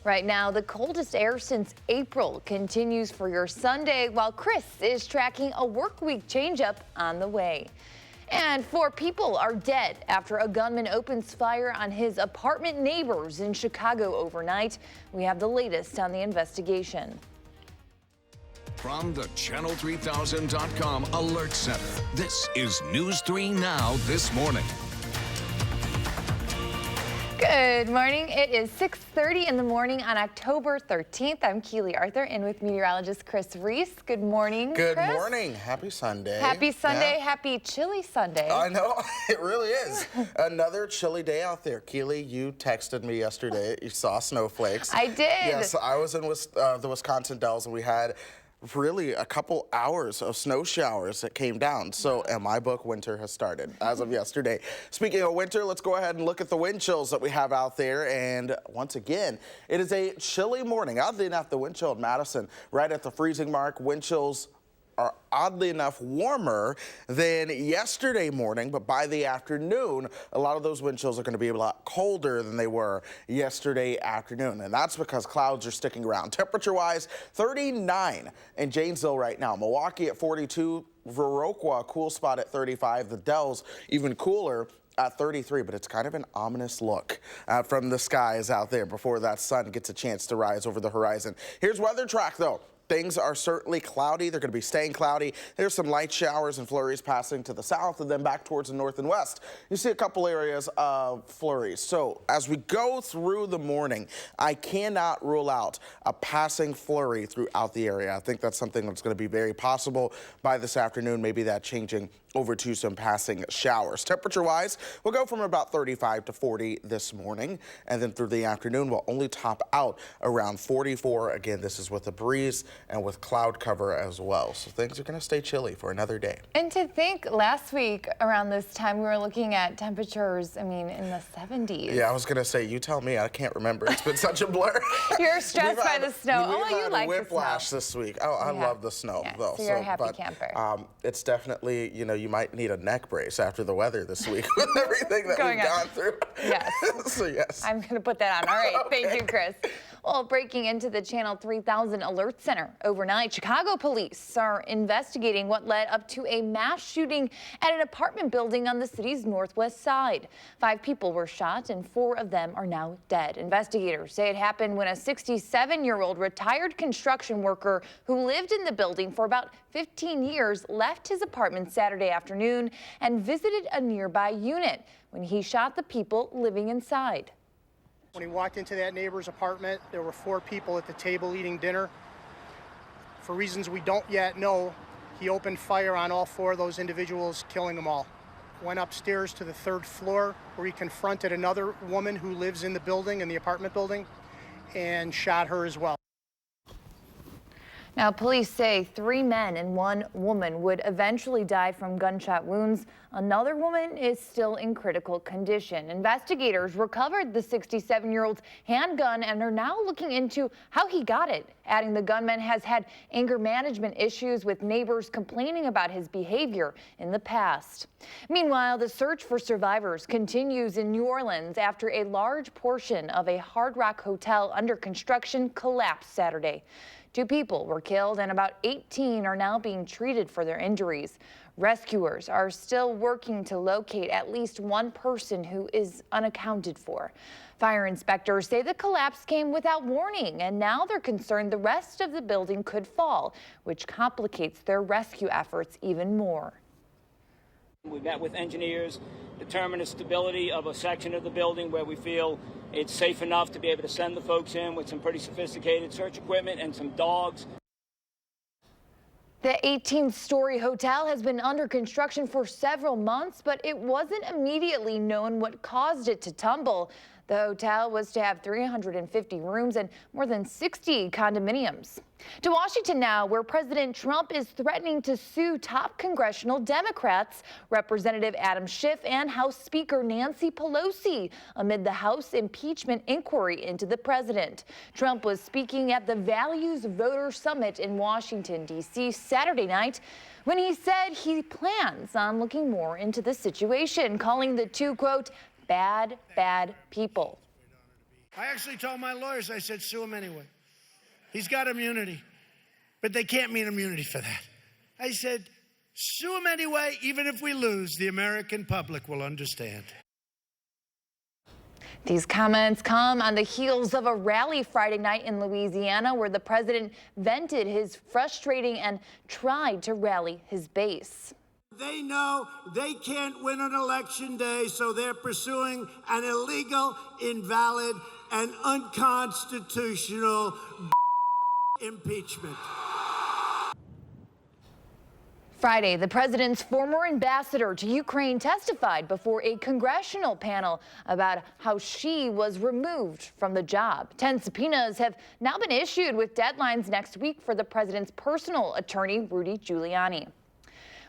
Right now, the coldest air since April continues for your Sunday, while Chris is tracking a work week changeup on the way. And 4 people are dead after a gunman opens fire on his apartment neighbors in Chicago overnight. We have the latest on the investigation. From the Channel3000.com Alert Center, this is News 3 Now This Morning. Good morning. It is 6:30 in the morning on October 13th. I'm Keely Arthur, and with meteorologist Chris Reese. Good morning, Good Chris. morning. Happy Sunday. Happy Sunday. Yeah. Happy chilly Sunday. I know. It really is. Another chilly day out there. Keely, you texted me yesterday. You saw snowflakes. I did. Yes, I was in the Wisconsin Dells, and we had really a couple hours of snow showers that came down. So in my book, winter has started as of yesterday. Speaking of winter, let's go ahead and look at the wind chills that we have out there. And once again, it is a chilly morning. Oddly enough, the wind chill in Madison right at the freezing mark. Wind chills are oddly enough warmer than yesterday morning, but by the afternoon, a lot of those wind chills are going to be a lot colder than they were yesterday afternoon, and that's because clouds are sticking around. Temperature-wise, 39 in Janesville right now. Milwaukee at 42, Viroqua, a cool spot at 35. The Dells even cooler at 33, but it's kind of an ominous look from the skies out there before that sun gets a chance to rise over the horizon. Here's Weather Track, though. Things are certainly cloudy. They're going to be staying cloudy. There's some light showers and flurries passing to the south and then back towards the north and west. You see a couple areas of flurries. So as we go through the morning, I cannot rule out a passing flurry throughout the area. I think that's something that's going to be very possible by this afternoon, maybe that changing over to some passing showers. Temperature-wise, we'll go from about 35 to 40 this morning, and then through the afternoon, we'll only top out around 44. Again, this is with a breeze and with cloud cover as well. So things are going to stay chilly for another day. And to think last week around this time, we were looking at temperatures, in the 70s. Yeah, I was going to say, you tell me. I can't remember. It's been such a blur. You're stressed by the snow. Oh, you like the snow. Whiplash this week. Oh, I love the snow, though. So you're a happy camper. It's definitely, you might need a neck brace after the weather this week with everything that we've gone through. Yes. So, yes. I'm going to put that on. All right. Okay. Thank you, Chris. Well, breaking into the Channel 3000 Alert Center overnight, Chicago police are investigating what led up to a mass shooting at an apartment building on the city's northwest side. 5 people were shot and 4 of them are now dead. Investigators say it happened when a 67-year-old retired construction worker who lived in the building for about 15 years left his apartment Saturday afternoon and visited a nearby unit when he shot the people living inside. When he walked into that neighbor's apartment, there were 4 people at the table eating dinner. For reasons we don't yet know, he opened fire on all 4 of those individuals, killing them all. Went upstairs to the 3rd floor where he confronted another woman who lives in the building, in the apartment building, and shot her as well. Now, police say 3 men and 1 woman would eventually die from gunshot wounds. Another woman is still in critical condition. Investigators recovered the 67-year-old's handgun and are now looking into how he got it, adding the gunman has had anger management issues with neighbors complaining about his behavior in the past. Meanwhile, the search for survivors continues in New Orleans after a large portion of a Hard Rock hotel under construction collapsed Saturday. 2 people were killed and about 18 are now being treated for their injuries. Rescuers are still working to locate at least 1 person who is unaccounted for. Fire inspectors say the collapse came without warning, and now they're concerned the rest of the building could fall, which complicates their rescue efforts even more. We met with engineers, determined the stability of a section of the building where we feel it's safe enough to be able to send the folks in with some pretty sophisticated search equipment and some dogs. The 18-story hotel has been under construction for several months, but it wasn't immediately known what caused it to tumble. The hotel was to have 350 rooms and more than 60 condominiums. To Washington now, where President Trump is threatening to sue top congressional Democrats, Representative Adam Schiff and House Speaker Nancy Pelosi, amid the House impeachment inquiry into the president. Trump was speaking at the Values Voter Summit in Washington, D.C. Saturday night when he said he plans on looking more into the situation, calling the 2, quote, bad people. I actually told my lawyers, I said, sue him anyway. He's got immunity, but they can't mean immunity for that. I said, sue him anyway, even if we lose, the American public will understand. These comments come on the heels of a rally Friday night in Louisiana where the president vented his frustrating and tried to rally his base. They know they can't win on election day, so they're pursuing an illegal, invalid, and unconstitutional impeachment. Friday, the president's former ambassador to Ukraine testified before a congressional panel about how she was removed from the job. 10 subpoenas have now been issued with deadlines next week for the president's personal attorney, Rudy Giuliani.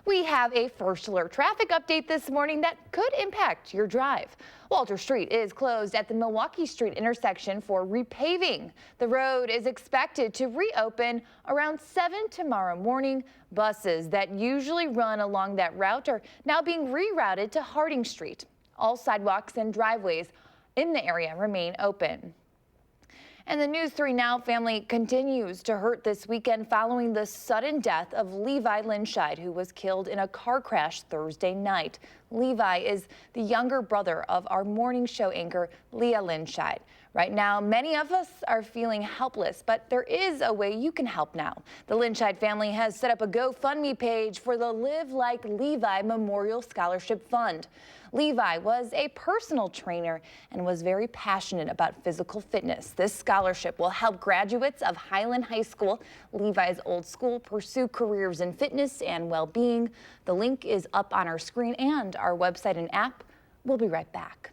We have a first alert traffic update this morning that could impact your drive. Walter Street is closed at the Milwaukee Street intersection for repaving. The road is expected to reopen around 7 tomorrow morning. Buses that usually run along that route are now being rerouted to Harding Street. All sidewalks and driveways in the area remain open. And the News 3 Now family continues to hurt this weekend following the sudden death of Levi Linscheid, who was killed in a car crash Thursday night. Levi is the younger brother of our morning show anchor, Leah Linscheid. Right now, many of us are feeling helpless, but there is a way you can help now. The Linscheid family has set up a GoFundMe page for the Live Like Levi Memorial Scholarship Fund. Levi was a personal trainer and was very passionate about physical fitness. This scholarship will help graduates of Highland High School, Levi's old school, pursue careers in fitness and well-being. The link is up on our screen and our website and app. We'll be right back.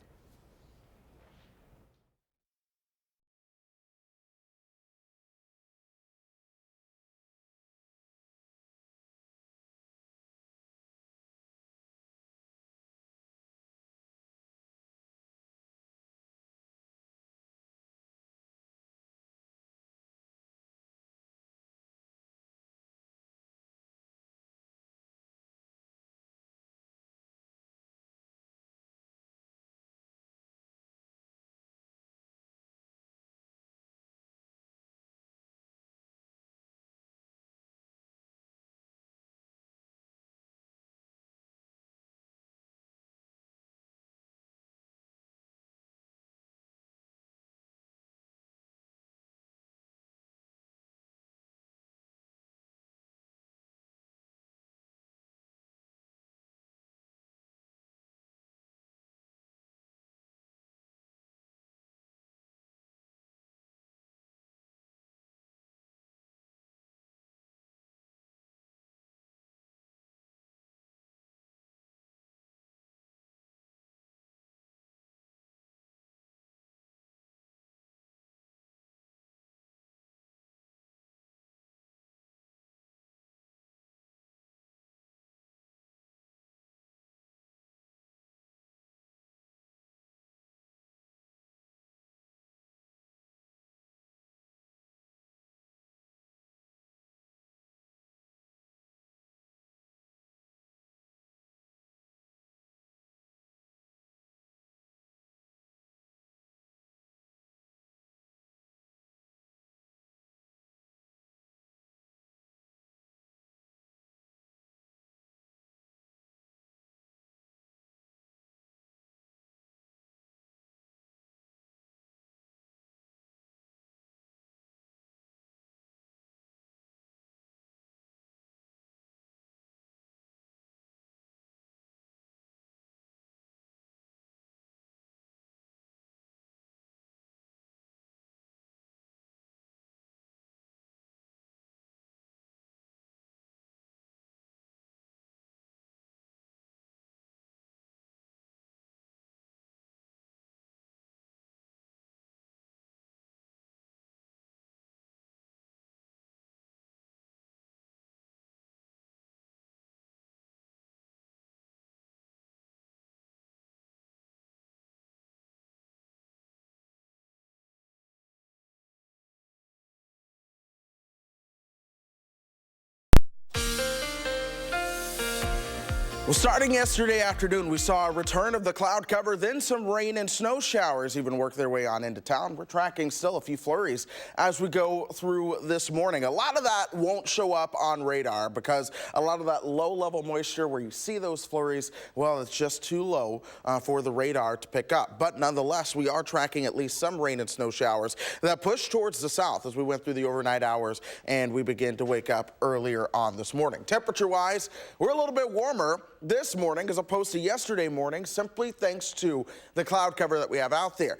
Well, starting yesterday afternoon, we saw a return of the cloud cover, then some rain and snow showers even work their way on into town. We're tracking still a few flurries as we go through this morning. A lot of that won't show up on radar because a lot of that low-level moisture where you see those flurries, well, it's just too low for the radar to pick up. But nonetheless, we are tracking at least some rain and snow showers that push towards the south as we went through the overnight hours and we begin to wake up earlier on this morning. Temperature-wise, we're a little bit warmer this morning as opposed to yesterday morning, simply thanks to the cloud cover that we have out there.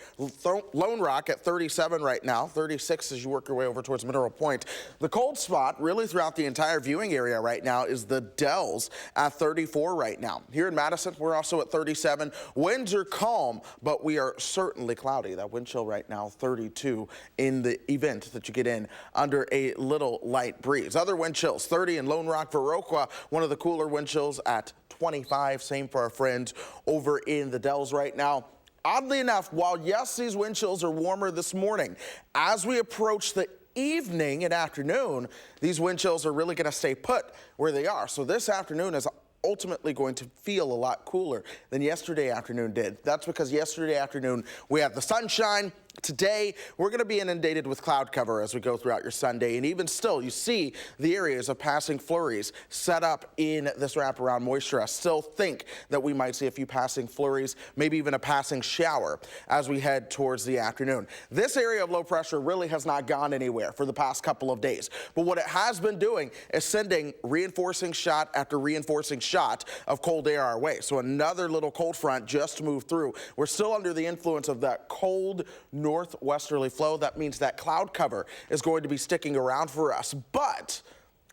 Lone Rock at 37 right now, 36 as you work your way over towards Mineral Point. The cold spot really throughout the entire viewing area right now is the Dells at 34 right now. Here in Madison, we're also at 37. Winds are calm, but we are certainly cloudy. That wind chill right now, 32 in the event that you get in under a little light breeze. Other wind chills, 30 in Lone Rock, Viroqua, one of the cooler wind chills at 25. Same for our friends over in the Dells right now. Oddly enough, while yes, these wind chills are warmer this morning, as we approach the evening and afternoon, these wind chills are really going to stay put where they are. So this afternoon is ultimately going to feel a lot cooler than yesterday afternoon did. That's because yesterday afternoon we had the sunshine. Today, we're going to be inundated with cloud cover as we go throughout your Sunday. And even still, you see the areas of passing flurries set up in this wraparound moisture. I still think that we might see a few passing flurries, maybe even a passing shower as we head towards the afternoon. This area of low pressure really has not gone anywhere for the past couple of days. But what it has been doing is sending reinforcing shot after reinforcing shot of cold air our way. So another little cold front just moved through. We're still under the influence of that cold northwesterly flow. That means that cloud cover is going to be sticking around for us, but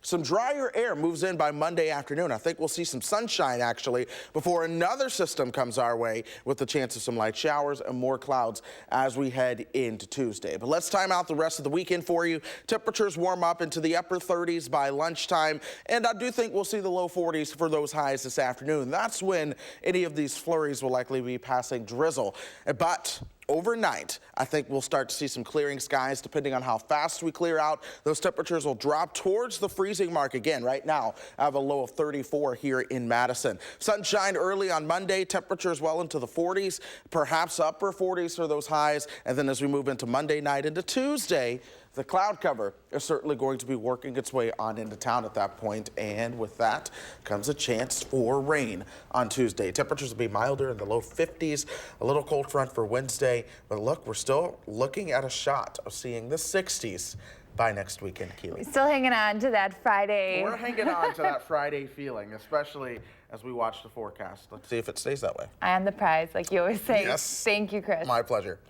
some drier air moves in by Monday afternoon. I think we'll see some sunshine actually before another system comes our way with the chance of some light showers and more clouds as we head into Tuesday. But let's time out the rest of the weekend for you. Temperatures warm up into the upper 30s by lunchtime, and I do think we'll see the low 40s for those highs this afternoon. That's when any of these flurries will likely be passing drizzle. But overnight, I think we'll start to see some clearing skies. Depending on how fast we clear out, those temperatures will drop towards the freezing mark again. Right now, I have a low of 34 here in Madison. Sunshine early on Monday, temperatures well into the 40s, perhaps upper 40s for those highs. And then as we move into Monday night into Tuesday, the cloud cover is certainly going to be working its way on into town at that point, and with that comes a chance for rain on Tuesday. Temperatures will be milder in the low 50s, a little cold front for Wednesday, but look, we're still looking at a shot of seeing the 60s by next weekend, Keely. Still hanging on to that Friday. We're hanging on to that Friday feeling, especially as we watch the forecast. Let's see if it stays that way. Eye on the prize, like you always say. Yes. Thank you, Chris. My pleasure.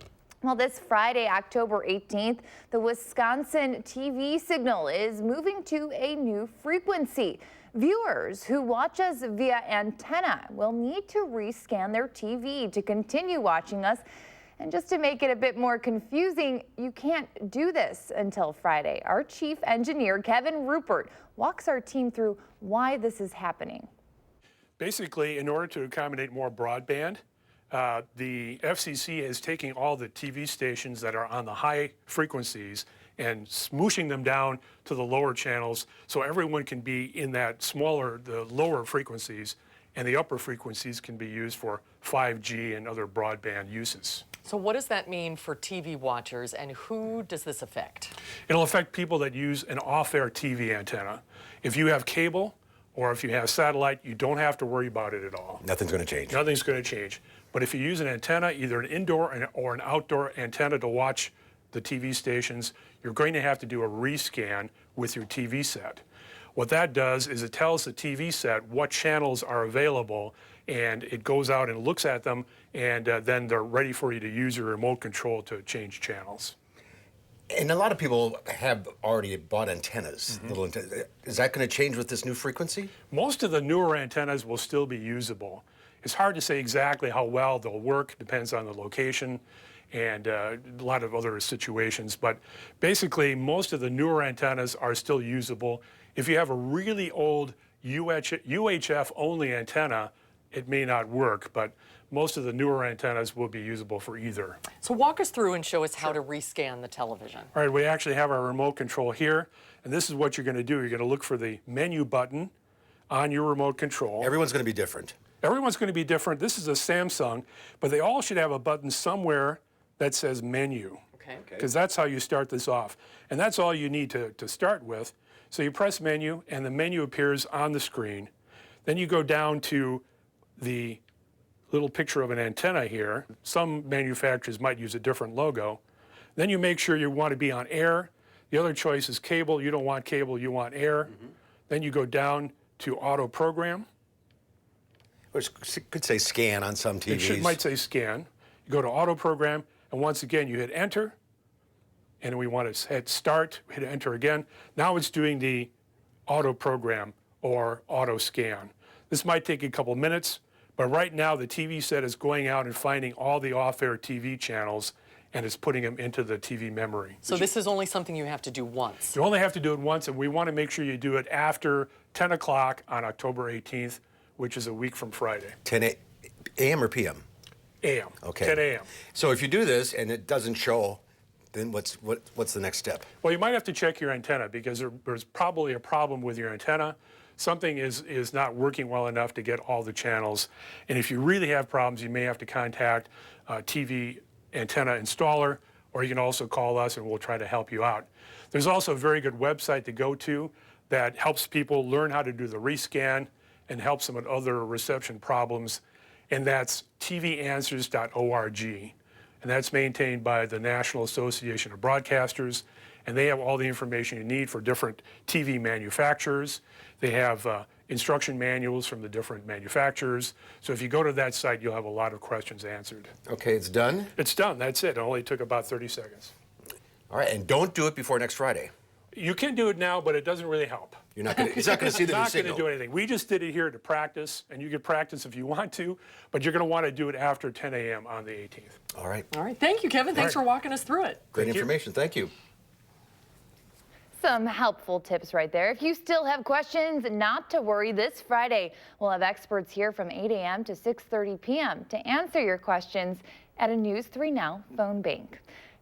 Well, this Friday, October 18th, the Wisconsin TV signal is moving to a new frequency. Viewers who watch us via antenna will need to rescan their TV to continue watching us. And just to make it a bit more confusing, you can't do this until Friday. Our chief engineer, Kevin Rupert, walks our team through why this is happening. Basically, in order to accommodate more broadband, the FCC is taking all the TV stations that are on the high frequencies and smooshing them down to the lower channels so everyone can be in that the lower frequencies, and the upper frequencies can be used for 5G and other broadband uses. So what does that mean for TV watchers, and who does this affect? It'll affect people that use an off-air TV antenna. If you have cable or if you have satellite, you don't have to worry about it at all. Nothing's going to change. Nothing's going to change. But if you use an antenna, either an indoor or an outdoor antenna to watch the TV stations, you're going to have to do a rescan with your TV set. What that does is it tells the TV set what channels are available, and it goes out and looks at them, and then they're ready for you to use your remote control to change channels. And a lot of people have already bought antennas. Little antennas. Is that going to change with this new frequency? Most of the newer antennas will still be usable. It's hard to say exactly how well they'll work, depends on the location and a lot of other situations, but basically most of the newer antennas are still usable. If you have a really old UHF only antenna, it may not work, but most of the newer antennas will be usable for either. So walk us through and show us how to rescan the television. All right, we actually have our remote control here, and this is what you're going to do. You're going to look for the menu button on your remote control. Everyone's going to be different. Everyone's going to be different. This is a Samsung, but they all should have a button somewhere that says menu. Okay. Because that's how you start this off. And that's all you need to start with. So you press menu, and the menu appears on the screen. Then you go down to the little picture of an antenna here. Some manufacturers might use a different logo. Then you make sure you want to be on air. The other choice is cable. You don't want cable, you want air. Then you go down to auto program. Which could say scan on some TVs. It might say scan. You go to auto program, and once again, you hit enter. And we want to hit start, hit enter again. Now it's doing the auto program or auto scan. This might take a couple minutes, but right now the TV set is going out and finding all the off-air TV channels, and it's putting them into the TV memory. So this is only something you have to do once? You only have to do it once, and we want to make sure you do it after 10 o'clock on October 18th, which is a week from Friday. 10 a.m. or p.m.? A.m. Okay. 10 a.m. So if you do this and it doesn't show, then what's the next step? Well, you might have to check your antenna because there's probably a problem with your antenna. Something is not working well enough to get all the channels. And if you really have problems, you may have to contact a TV antenna installer, or you can also call us and we'll try to help you out. There's also a very good website to go to that helps people learn how to do the rescan and helps them with other reception problems, and that's tvanswers.org. And that's maintained by the National Association of Broadcasters, and they have all the information you need for different TV manufacturers. They have instruction manuals from the different manufacturers. So if you go to that site, you'll have a lot of questions answered. Okay, it's done? It's done, that's it. It only took about 30 seconds. All right, and don't do it before next Friday. You can do it now, but it doesn't really help. You're not gonna, it's not going to see the new It's not signal. going to do anything. We just did it here to practice, and you can practice if you want to, but you're going to want to do it after 10 a.m. on the 18th. All right. All right. Thank you, Kevin. Thanks for walking us through it. Great information. Thank you. Some helpful tips right there. If you still have questions, not to worry. This Friday, we'll have experts here from 8 a.m. to 6:30 p.m. to answer your questions at a News 3 Now phone bank.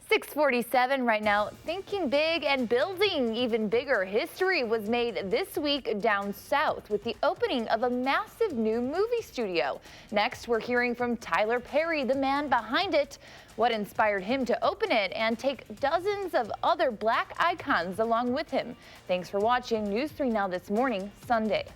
6:47 right now. Thinking big and building even bigger. History was made this week down south with the opening of a massive new movie studio. Next, we're hearing from Tyler Perry, the man behind it, what inspired him to open it and take dozens of other Black icons along with him. Thanks for watching News 3 Now this morning, Sunday.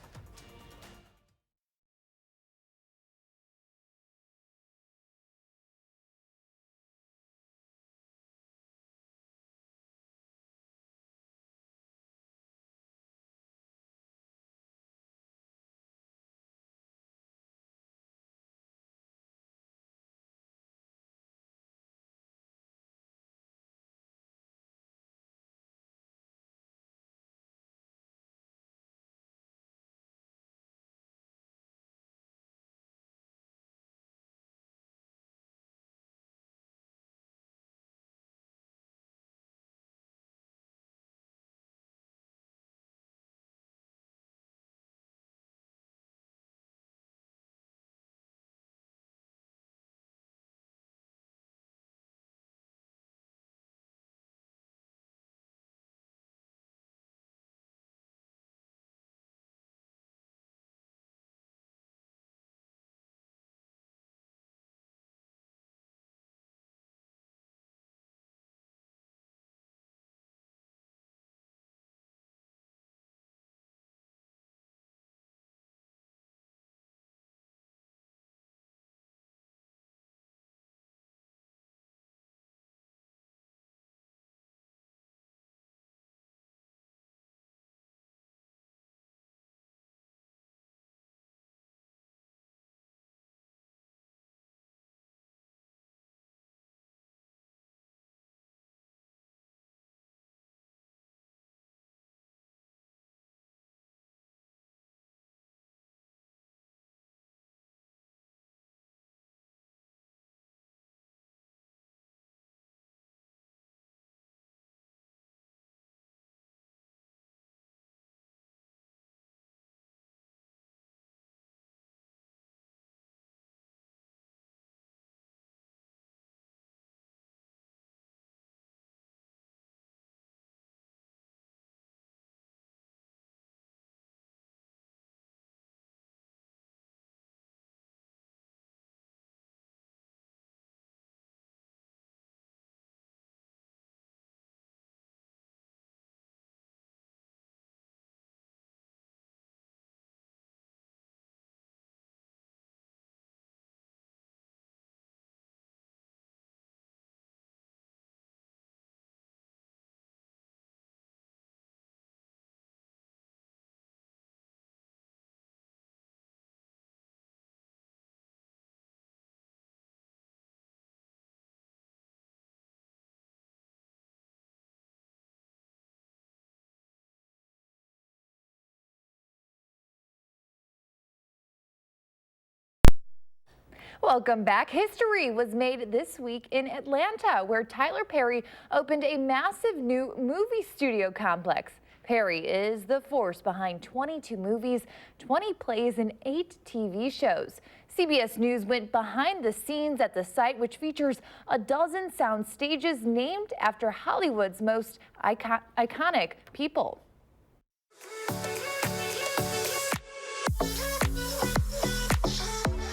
Welcome back. History was made this week in Atlanta, where Tyler Perry opened a massive new movie studio complex. Perry is the force behind 22 movies, 20 plays, and 8 TV shows. CBS News went behind the scenes at the site, which features a dozen sound stages named after Hollywood's most iconic people.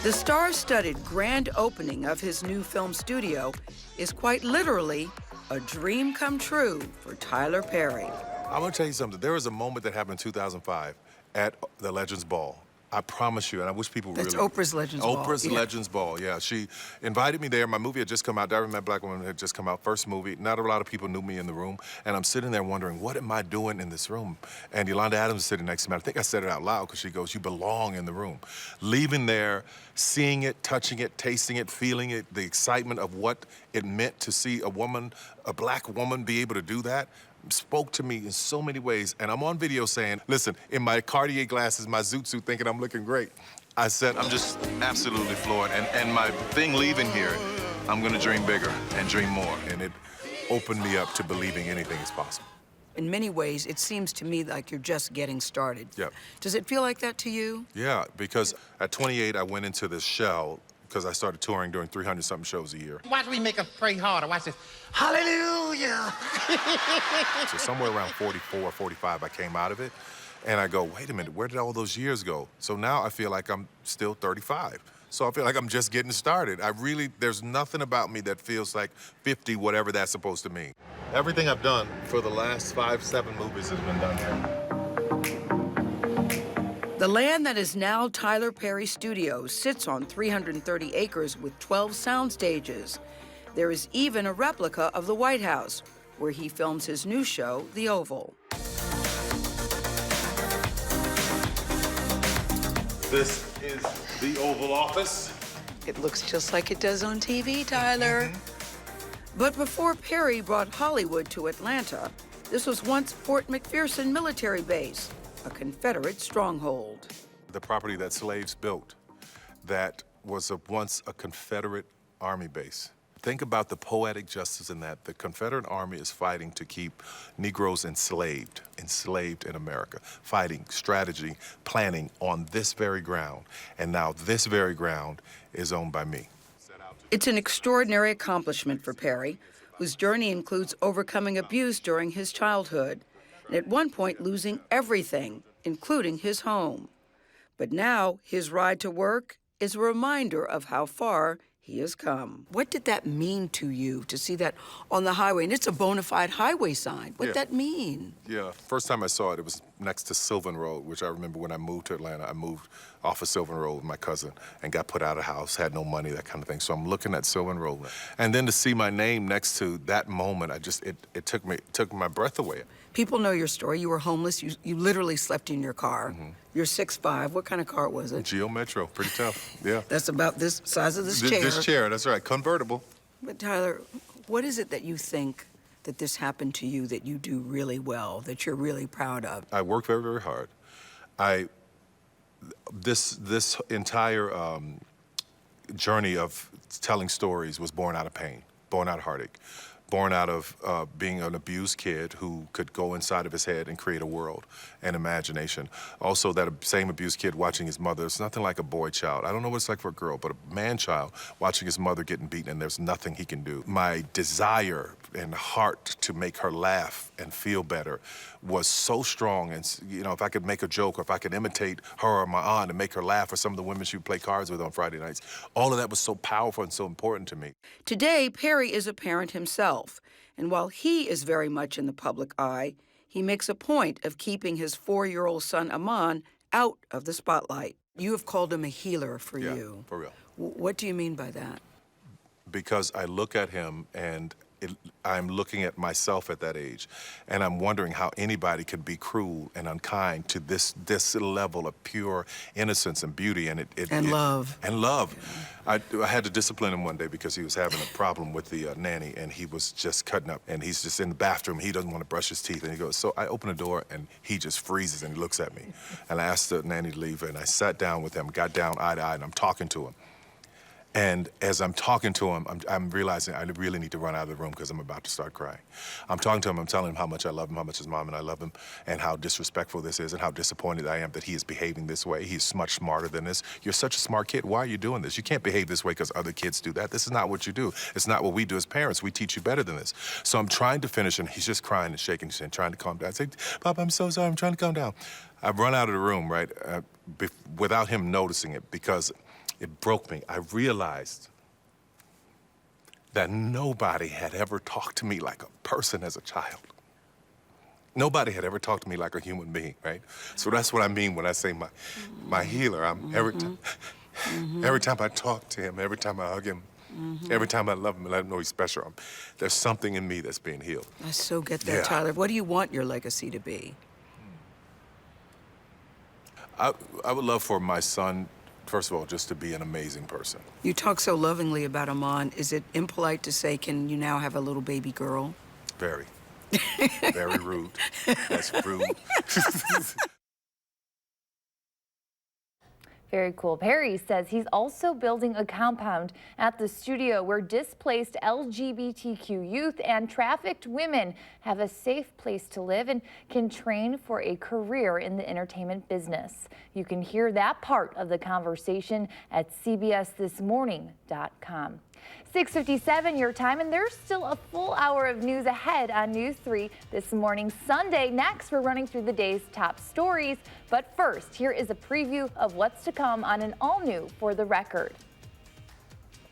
The star-studded grand opening of his new film studio is quite literally a dream come true for Tyler Perry. I'm gonna tell you something. There was a moment that happened in 2005 at the Legends Ball. I promise you, and I wish people That's really... Oprah's Legends Ball. Oprah's Yeah. Legends Ball, yeah. She invited me there. My movie had just come out. Diary of a Black Woman had just come out, first movie. Not a lot of people knew me in the room, and I'm sitting there wondering, what am I doing in this room? And Yolanda Adams is sitting next to me. I think I said it out loud because she goes, you belong in the room. Leaving there, seeing it, touching it, tasting it, feeling it, the excitement of what it meant to see a woman, a black woman, be able to do that, spoke to me in so many ways. And I'm on video saying, listen, in my Cartier glasses, my zoot suit, thinking I'm looking great. I said, I'm just absolutely floored. And my thing leaving here, I'm gonna dream bigger and dream more. And it opened me up to believing anything is possible. In many ways, it seems to me like you're just getting started. Yep. Does it feel like that to you? Yeah, because at 28, I went into this shell because I started touring, doing 300-something shows a year. Watch me make us pray harder. Watch this. Hallelujah. So somewhere around 44, 45, I came out of it, and I go, wait a minute, where did all those years go? So now I feel like I'm still 35. So I feel like I'm just getting started. There's nothing about me that feels like 50, whatever that's supposed to mean. Everything I've done for the last 5, 7 movies has been done here. The land that is now Tyler Perry Studios sits on 330 acres with 12 sound stages. There is even a replica of the White House, where he films his new show, The Oval. This is the Oval Office. It looks just like it does on TV, Tyler. But before Perry brought Hollywood to Atlanta, this was once Fort McPherson Military Base, a Confederate stronghold. The property that slaves built that was once a Confederate Army base. Think about the poetic justice in that. The Confederate Army is fighting to keep Negroes enslaved in America, fighting, strategy, planning on this very ground. And now this very ground is owned by me. It's an extraordinary accomplishment for Perry, whose journey includes overcoming abuse during his childhood, and at one point losing everything, including his home. But now his ride to work is a reminder of how far he has come. What did that mean to you to see that on the highway? And it's a bona fide highway sign. What did that mean? Yeah, first time I saw it, it was next to Sylvan Road, which I remember when I moved to Atlanta. I moved off of Sylvan Road with my cousin and got put out of house, had no money, that kind of thing. So I'm looking at Sylvan Road. And then to see my name next to that moment, it took my breath away. People know your story. You were homeless. You literally slept in your car. Mm-hmm. You're 6'5". What kind of car was it? Geo Metro, pretty tough, yeah. That's about this size of this chair. This chair, that's right, convertible. But Tyler, what is it that you think that this happened to you that you do really well, that you're really proud of? I work very, very hard. This entire journey of telling stories was born out of pain, born out of heartache, born out of being an abused kid who could go inside of his head and create a world and imagination. Also, that same abused kid watching his mother, it's nothing like a boy child. I don't know what it's like for a girl, but a man child watching his mother getting beaten and there's nothing he can do. My desire and heart to make her laugh and feel better was so strong. And, you know, if I could make a joke or if I could imitate her or my aunt and make her laugh or some of the women she would play cards with on Friday nights, all of that was so powerful and so important to me. Today, Perry is a parent himself, and while he is very much in the public eye, he makes a point of keeping his 4-year-old son, Aman, out of the spotlight. You have called him a healer for you. Yeah, for real. What do you mean by that? Because I look at him and I'm looking at myself at that age, and I'm wondering how anybody could be cruel and unkind to this level of pure innocence and beauty, and love. And love. Yeah. I had to discipline him one day because he was having a problem with the nanny, and he was just cutting up, and he's just in the bathroom. He doesn't want to brush his teeth, and he goes. So I open the door, and he just freezes and he looks at me, and I asked the nanny to leave, and I sat down with him, got down eye to eye, and I'm talking to him. And as I'm talking to him, I'm realizing I really need to run out of the room because I'm about to start crying. I'm talking to him, I'm telling him how much I love him, how much his mom and I love him, and how disrespectful this is, and how disappointed I am that he is behaving this way. He's much smarter than this. You're such a smart kid. Why are you doing this? You can't behave this way because other kids do that. This is not what you do. It's not what we do as parents. We teach you better than this. So I'm trying to finish, and he's just crying and shaking and trying to calm down. I say, Papa, I'm so sorry. I'm trying to calm down. I run out of the room, right, without him noticing it, because it broke me. I realized that nobody had ever talked to me like a person as a child. Nobody had ever talked to me like a human being, right? So that's what I mean when I say my healer. Every time I talk to him, every time I hug him, every time I love him and let him know he's special, there's something in me that's being healed. I so get that, Yeah. Tyler. What do you want your legacy to be? I would love for my son, first of all, just to be an amazing person. You talk so lovingly about Amon. Is it impolite to say, can you now have a little baby girl? Very. Very rude. That's rude. Very cool. Perry says he's also building a compound at the studio where displaced LGBTQ youth and trafficked women have a safe place to live and can train for a career in the entertainment business. You can hear that part of the conversation at cbsthismorning.com. 6:57 your time, and there's still a full hour of news ahead on News 3 this morning, Sunday. Next, we're running through the day's top stories. But first, here is a preview of what's to come on an all-new For the Record.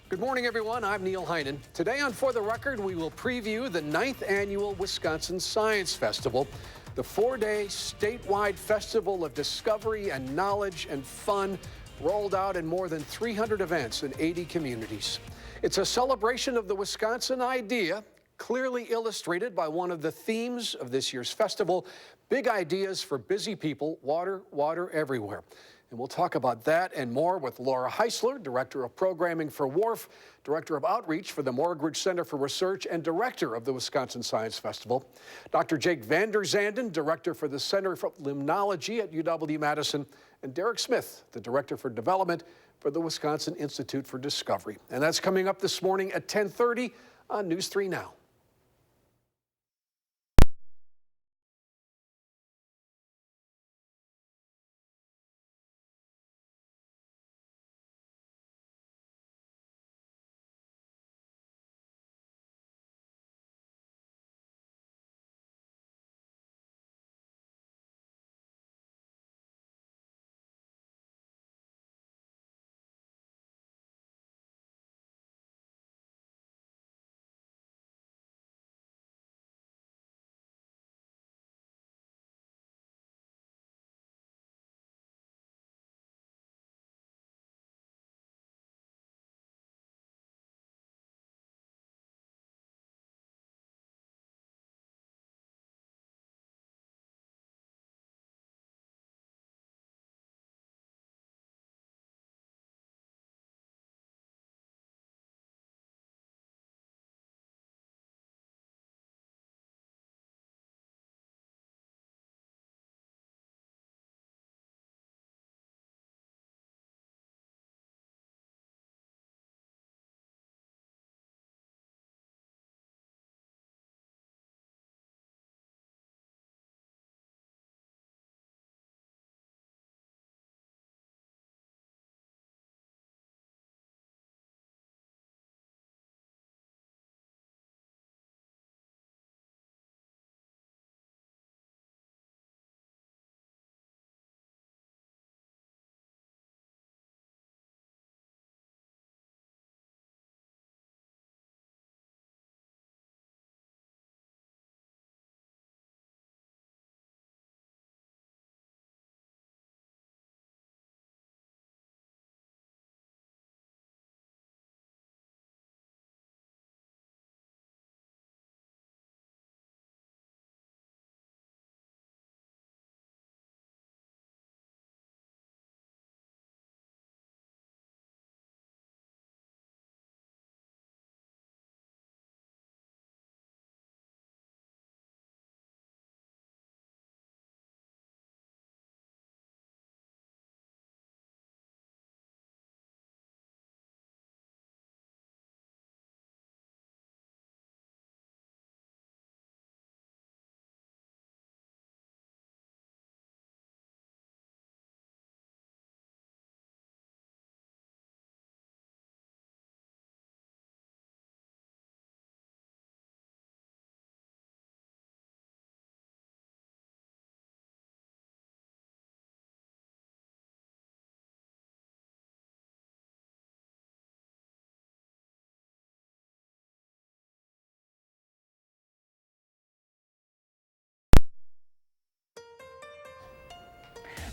Good morning, everyone. I'm Neil Heinen. Today on For the Record, we will preview the 9th annual Wisconsin Science Festival, the 4-day statewide festival of discovery and knowledge and fun, rolled out in more than 300 events in 80 communities. It's a celebration of the Wisconsin idea, clearly illustrated by one of the themes of this year's festival, big ideas for busy people, water, water everywhere. And we'll talk about that and more with Laura Heisler, Director of Programming for WARF, Director of Outreach for the Morgridge Center for Research, and Director of the Wisconsin Science Festival. Dr. Jake Vander Zanden, Director for the Center for Limnology at UW-Madison, and Derek Smith, the Director for Development for the Wisconsin Institute for Discovery. And that's coming up this morning at 10:30 on News 3 Now.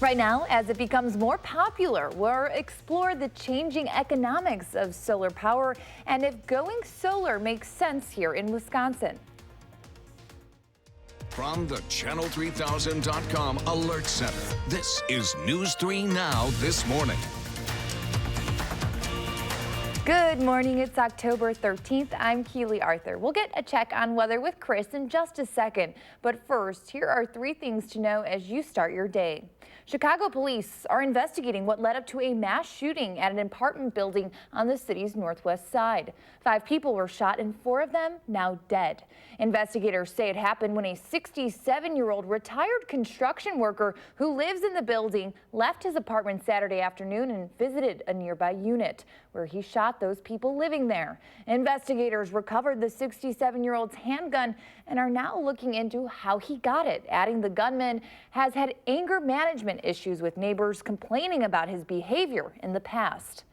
Right now, as it becomes more popular, we'll explore the changing economics of solar power and if going solar makes sense here in Wisconsin. From the Channel3000.com Alert Center, this is News 3 Now this morning. Good morning. It's October 13th. I'm Keely Arthur. We'll get a check on weather with Chris in just a second. But first, here are 3 things to know as you start your day. Chicago police are investigating what led up to a mass shooting at an apartment building on the city's northwest side. 5 people were shot and 4 of them now dead. Investigators say it happened when a 67-year-old retired construction worker who lives in the building left his apartment Saturday afternoon and visited a nearby unit where he shot those people living there. Investigators recovered the 67-year-old's handgun and are now looking into how he got it, adding the gunman has had anger management issues with neighbors complaining about his behavior in the past.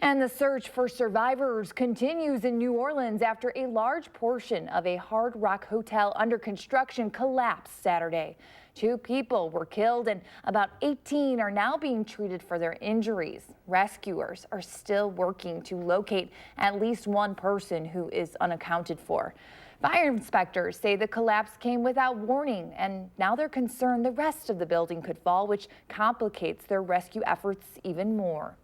And the search for survivors continues in New Orleans after a large portion of a Hard Rock hotel under construction collapsed Saturday. 2 people were killed and about 18 are now being treated for their injuries. Rescuers are still working to locate at least 1 person who is unaccounted for. Fire inspectors say the collapse came without warning, and now they're concerned the rest of the building could fall, which complicates their rescue efforts even more.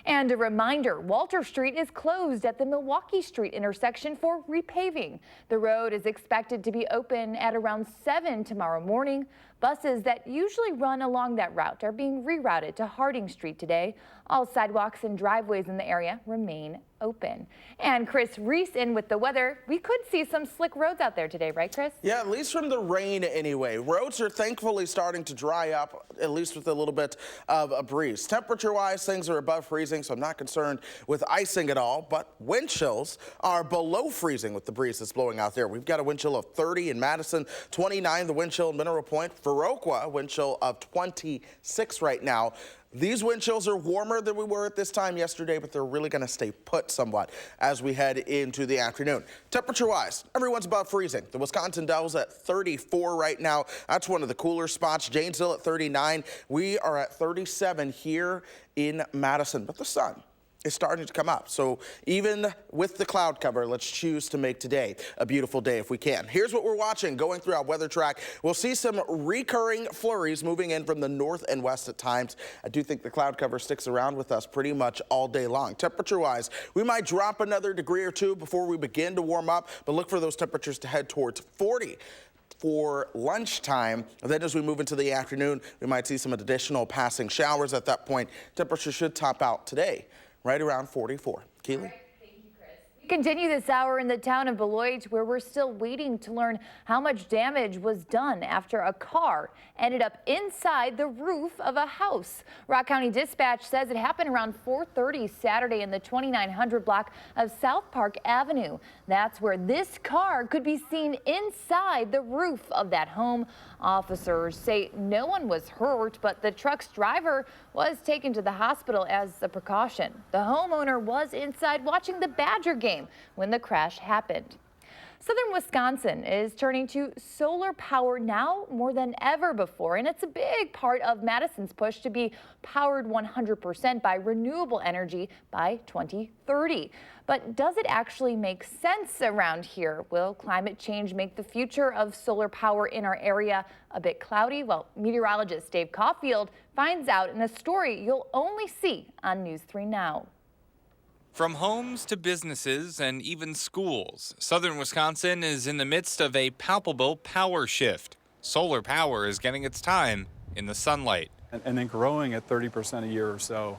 And a reminder, Walter Street is closed at the Milwaukee Street intersection for repaving. The road is expected to be open at around 7 tomorrow morning. Buses that usually run along that route are being rerouted to Harding Street today. All sidewalks and driveways in the area remain open. And Chris Reese in with the weather. We could see some slick roads out there today, right, Chris? Yeah, at least from the rain anyway. Roads are thankfully starting to dry up, at least with a little bit of a breeze. Temperature-wise, things are above freezing, so I'm not concerned with icing at all, but wind chills are below freezing with the breeze that's blowing out there. We've got a wind chill of 30 in Madison, 29 the wind chill in Mineral Point. Viroqua, wind chill of 26 right now. These wind chills are warmer than we were at this time yesterday, but they're really going to stay put somewhat as we head into the afternoon. Temperature-wise, everyone's above freezing. The Wisconsin Dells at 34 right now. That's one of the cooler spots. Janesville at 39. We are at 37 here in Madison, but the sun is starting to come up. So even with the cloud cover, let's choose to make today a beautiful day if we can. Here's what we're watching going through our weather track. We'll see some recurring flurries moving in from the north and west at times. I do think the cloud cover sticks around with us pretty much all day long. Temperature-wise, we might drop another degree or 2 before we begin to warm up, but look for those temperatures to head towards 40 for lunchtime. And then as we move into the afternoon, we might see some additional passing showers at that point. Temperature should top out today right around 44. Keely? Continue this hour in the town of Beloit, where we're still waiting to learn how much damage was done after a car ended up inside the roof of a house. Rock County Dispatch says it happened around 4:30 Saturday in the 2900 block of South Park Avenue. That's where this car could be seen inside the roof of that home. Officers say no one was hurt, but the truck's driver was taken to the hospital as a precaution. The homeowner was inside watching the Badger game when the crash happened. Southern Wisconsin is turning to solar power now more than ever before, and it's a big part of Madison's push to be powered 100% by renewable energy by 2030. But does it actually make sense around here? Will climate change make the future of solar power in our area a bit cloudy? Well, meteorologist Dave Caulfield finds out in a story you'll only see on News 3 Now. From homes to businesses and even schools, southern Wisconsin is in the midst of a palpable power shift. Solar power is getting its time in the sunlight. And then growing at 30% a year or so,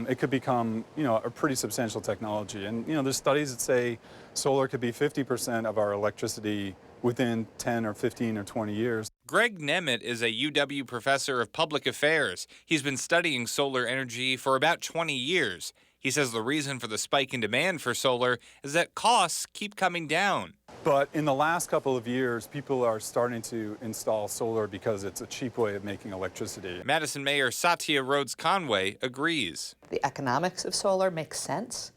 it could become, a pretty substantial technology. And, there's studies that say solar could be 50% of our electricity within 10 or 15 or 20 years. Greg Nemeth is a UW professor of public affairs. He's been studying solar energy for about 20 years. He says the reason for the spike in demand for solar is that costs keep coming down. But in the last couple of years, people are starting to install solar because it's a cheap way of making electricity. Madison Mayor Satya Rhodes-Conway agrees. The economics of solar makes sense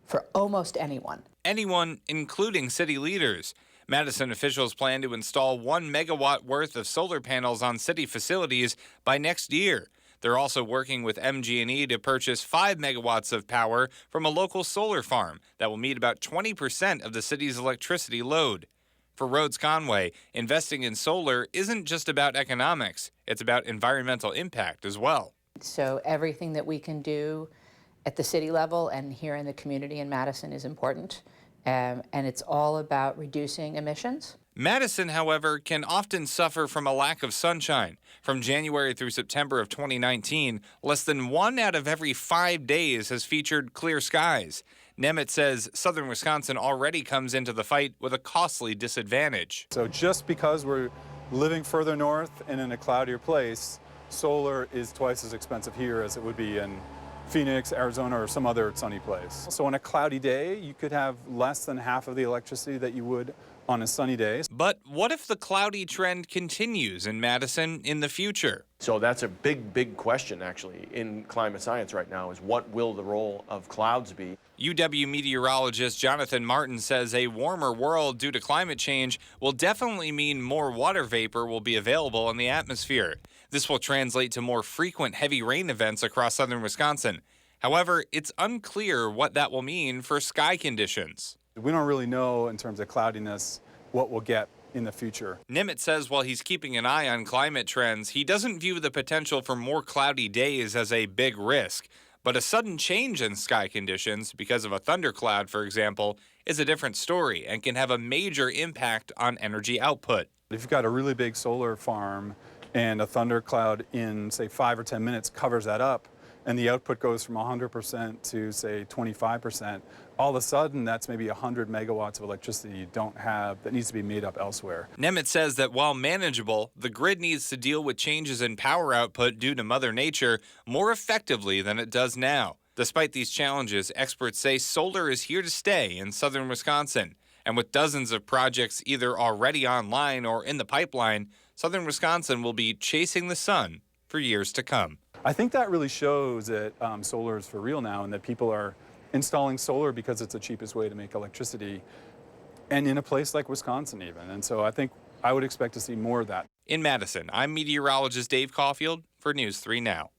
for almost anyone. Anyone, including city leaders. Madison officials plan to install 1 megawatt worth of solar panels on city facilities by next year. They're also working with MG&E to purchase 5 megawatts of power from a local solar farm that will meet about 20% of the city's electricity load. For Rhodes Conway, investing in solar isn't just about economics, it's about environmental impact as well. So everything that we can do at the city level and here in the community in Madison is important, and it's all about reducing emissions. Madison, however, can often suffer from a lack of sunshine. From January through September of 2019, less than 1 out of every 5 days has featured clear skies. Nemeth says southern Wisconsin already comes into the fight with a costly disadvantage. So just because we're living further north and in a cloudier place, solar is twice as expensive here as it would be in Phoenix, Arizona, or some other sunny place. So on a cloudy day, you could have less than half of the electricity that you would on a sunny day. But what if the cloudy trend continues in Madison in the future? So that's a big question, actually, in climate science right now, is what will the role of clouds be? UW meteorologist Jonathan Martin says a warmer world due to climate change will definitely mean more water vapor will be available in the atmosphere. This will translate to more frequent heavy rain events across southern Wisconsin. However, it's unclear what that will mean for sky conditions. We don't really know in terms of cloudiness what we'll get in the future. Nemeth says while he's keeping an eye on climate trends, he doesn't view the potential for more cloudy days as a big risk. But a sudden change in sky conditions, because of a thundercloud, for example, is a different story and can have a major impact on energy output. If you've got a really big solar farm and a thundercloud in, say, 5 or 10 minutes covers that up, and the output goes from 100% to, say, 25%, all of a sudden that's maybe 100 megawatts of electricity you don't have that needs to be made up elsewhere. Nemeth says that while manageable, the grid needs to deal with changes in power output due to Mother Nature more effectively than it does now. Despite these challenges, experts say solar is here to stay in southern Wisconsin. And with dozens of projects either already online or in the pipeline, southern Wisconsin will be chasing the sun for years to come. I think that really shows that solar is for real now and that people are installing solar because it's the cheapest way to make electricity, and in a place like Wisconsin even. And so I think I would expect to see more of that. In Madison, I'm meteorologist Dave Caulfield for News 3 Now.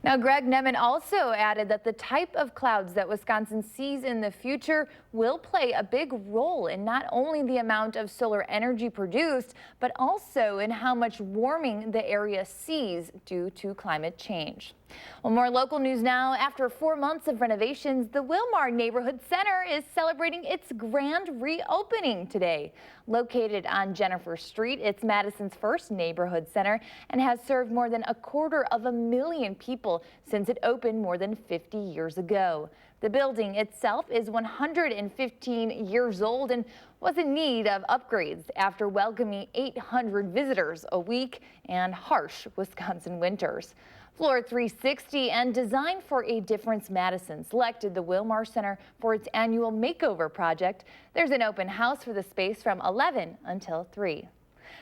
Now, Greg Nemeth also added that the type of clouds that Wisconsin sees in the future will play a big role in not only the amount of solar energy produced, but also in how much warming the area sees due to climate change. Well, more local news now. After 4 months of renovations, the Wilmar Neighborhood Center is celebrating its grand reopening today. Located on Jennifer Street, it's Madison's first neighborhood center and has served more than 250,000 people since it opened more than 50 years ago. The building itself is 115 years old and was in need of upgrades after welcoming 800 visitors a week and harsh Wisconsin winters. Floor 360 and Design for a Difference Madison selected the Wilmar Center for its annual makeover project. There's an open house for the space from 11 until 3.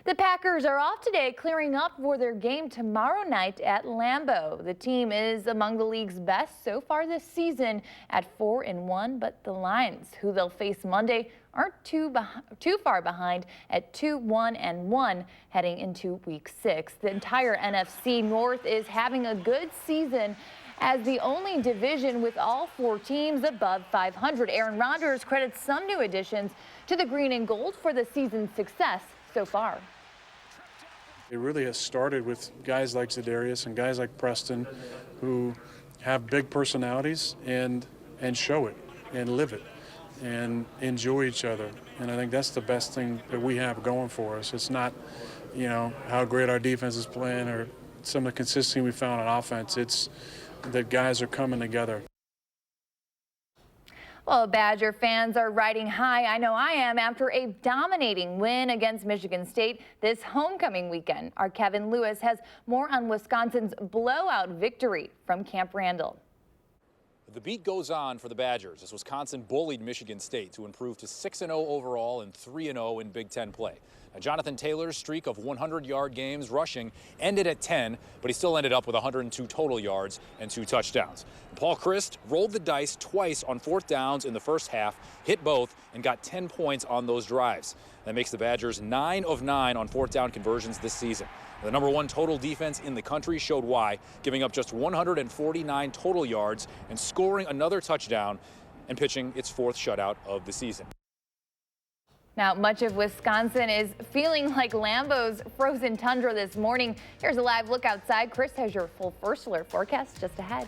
The Packers are off today, clearing up for their game tomorrow night at Lambeau. The team is among the league's best so far this season at 4-1, but the Lions, who they'll face Monday, aren't too far behind at 2-1-1 heading into Week 6. The entire NFC North is having a good season as the only division with all 4 teams above 500. Aaron Rodgers credits some new additions to the green and gold for the season's success so far. It really has started with guys like Za'Darius and guys like Preston who have big personalities and show it and live it and enjoy each other. And I think that's the best thing that we have going for us. It's not, how great our defense is playing or some of the consistency we found on offense. It's that guys are coming together. Well, Badger fans are riding high. I know I am after a dominating win against Michigan State this homecoming weekend. Our Kevin Lewis has more on Wisconsin's blowout victory from Camp Randall. The beat goes on for the Badgers as Wisconsin bullied Michigan State to improve to 6-0 overall and 3-0 in Big Ten play. Now, Jonathan Taylor's streak of 100-yard games rushing ended at 10, but he still ended up with 102 total yards and 2 touchdowns. Paul Chryst rolled the dice twice on 4th downs in the first half, hit both, and got 10 points on those drives. That makes the Badgers 9 of 9 on fourth down conversions this season. The #1 total defense in the country showed why, giving up just 149 total yards and scoring another touchdown and pitching its 4th shutout of the season. Now, much of Wisconsin is feeling like Lambeau's frozen tundra this morning. Here's a live look outside. Chris has your full first alert forecast just ahead.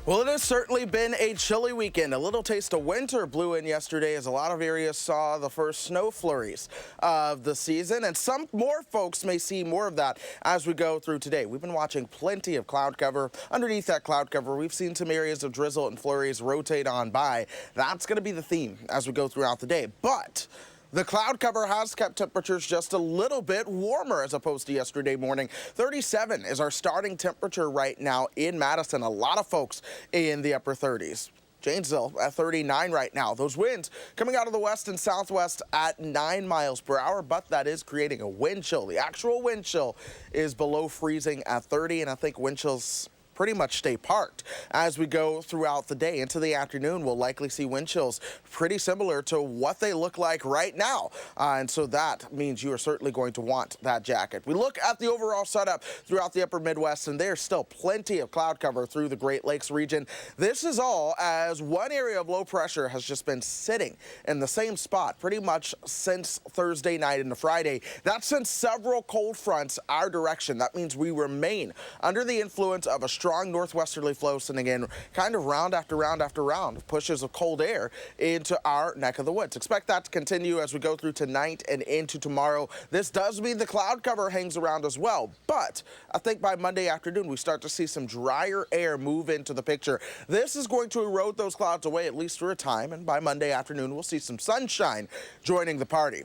Well, it has certainly been a chilly weekend. A little taste of winter blew in yesterday as a lot of areas saw the first snow flurries of the season, and some more folks may see more of that as we go through today. We've been watching plenty of cloud cover. Underneath that cloud cover, we've seen some areas of drizzle and flurries rotate on by. That's going to be the theme as we go throughout the day. But the cloud cover has kept temperatures just a little bit warmer as opposed to yesterday morning. 37 is our starting temperature right now in Madison. A lot of folks in the upper 30s. Janesville at 39 right now. Those winds coming out of the west and southwest at 9 miles per hour, but that is creating a wind chill. The actual wind chill is below freezing at 30, and I think wind chills pretty much stay parked as we go throughout the day. Into the afternoon, we'll likely see wind chills pretty similar to what they look like right now. And so that means you are certainly going to want that jacket. We look at the overall setup throughout the upper Midwest, and there's still plenty of cloud cover through the Great Lakes region. This is all as one area of low pressure has just been sitting in the same spot pretty much since Thursday night into Friday. That's sent several cold fronts our direction. That means we remain under the influence of a strong strong northwesterly flow sending in kind of round after round after round of pushes of cold air into our neck of the woods. Expect that to continue as we go through tonight and into tomorrow. This does mean the cloud cover hangs around as well, but I think by Monday afternoon we start to see some drier air move into the picture. This is going to erode those clouds away at least for a time, and by Monday afternoon we'll see some sunshine joining the party.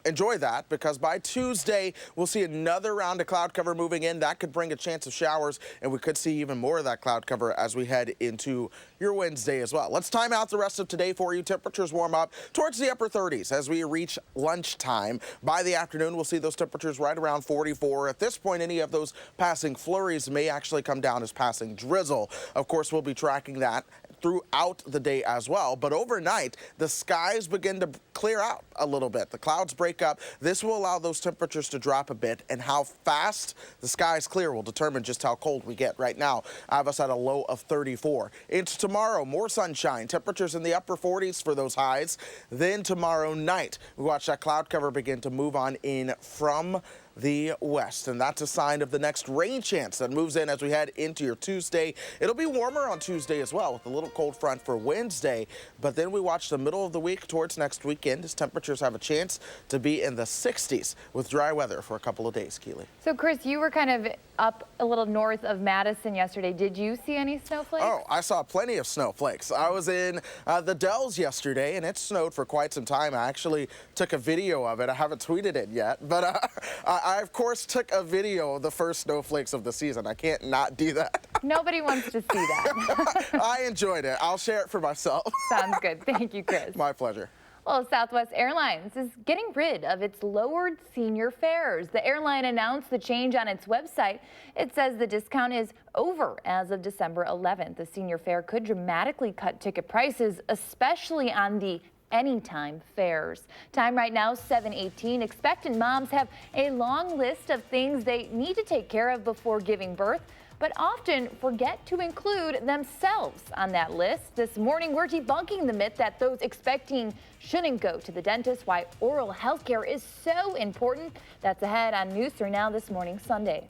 Enjoy that, because by Tuesday, we'll see another round of cloud cover moving in. That could bring a chance of showers, and we could see even more of that cloud cover as we head into your Wednesday as well. Let's time out the rest of today for you. Temperatures warm up towards the upper 30s as we reach lunchtime. By the afternoon, we'll see those temperatures right around 44. At this point, any of those passing flurries may actually come down as passing drizzle. Of course, we'll be tracking that throughout the day as well, but overnight the skies begin to clear out a little bit. The clouds break up. This will allow those temperatures to drop a bit, and how fast the skies clear will determine just how cold we get. Right now, I have us at a low of 34. Into tomorrow, more sunshine, temperatures in the upper 40s for those highs. Then tomorrow night, we watch that cloud cover begin to move on in from the west, and that's a sign of the next rain chance that moves in as we head into your Tuesday. It'll be warmer on Tuesday as well, with a little cold front for Wednesday, but then we watch the middle of the week towards next weekend as temperatures have a chance to be in the 60s with dry weather for a couple of days. Keely. So Chris, you were kind of up a little north of Madison yesterday. Did you see any snowflakes? Oh, I saw plenty of snowflakes. I was in the Dells yesterday, and it snowed for quite some time. I actually took a video of it. I haven't tweeted it yet, but I, of course, took a video of the first snowflakes of the season. I can't not do that. Nobody wants to see that. I enjoyed it. I'll share it for myself. Sounds good. Thank you, Chris. My pleasure. Well, Southwest Airlines is getting rid of its lowered senior fares. The airline announced the change on its website. It says the discount is over as of December 11th. The senior fare could dramatically cut ticket prices, especially on the anytime fares. Time right now, 7:18. Expectant moms have a long list of things they need to take care of before giving birth, but often forget to include themselves on that list. This morning, we're debunking the myth that those expecting shouldn't go to the dentist, why oral health care is so important. That's ahead on News 3 Now this morning, Sunday.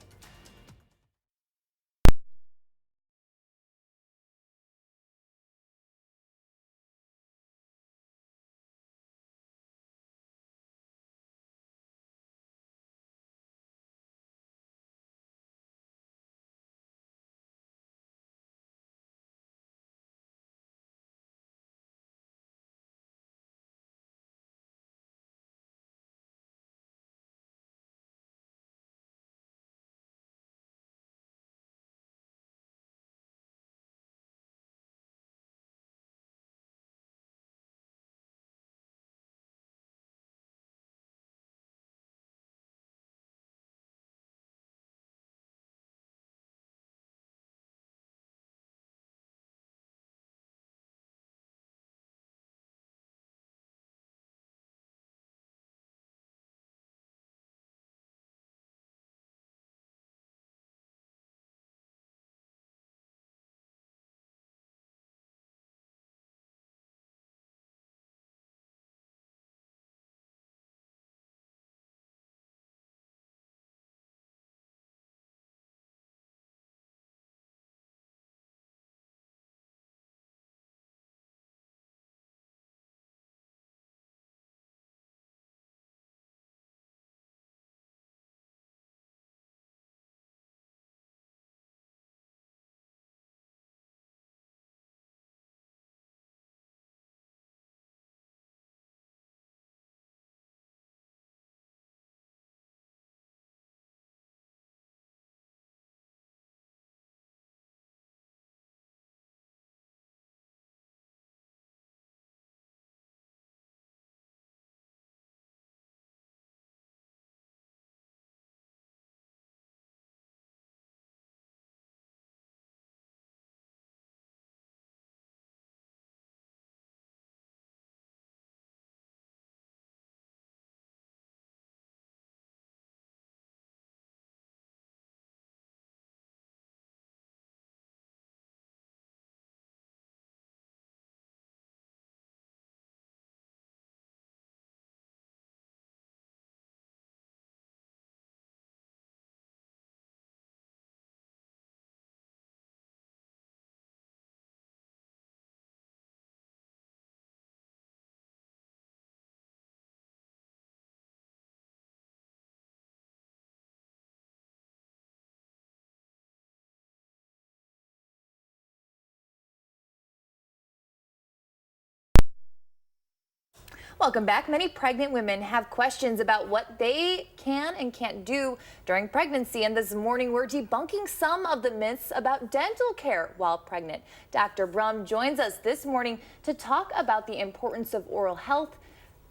Welcome back. Many pregnant women have questions about what they can and can't do during pregnancy. And this morning, we're debunking some of the myths about dental care while pregnant. Dr. Brum joins us this morning to talk about the importance of oral health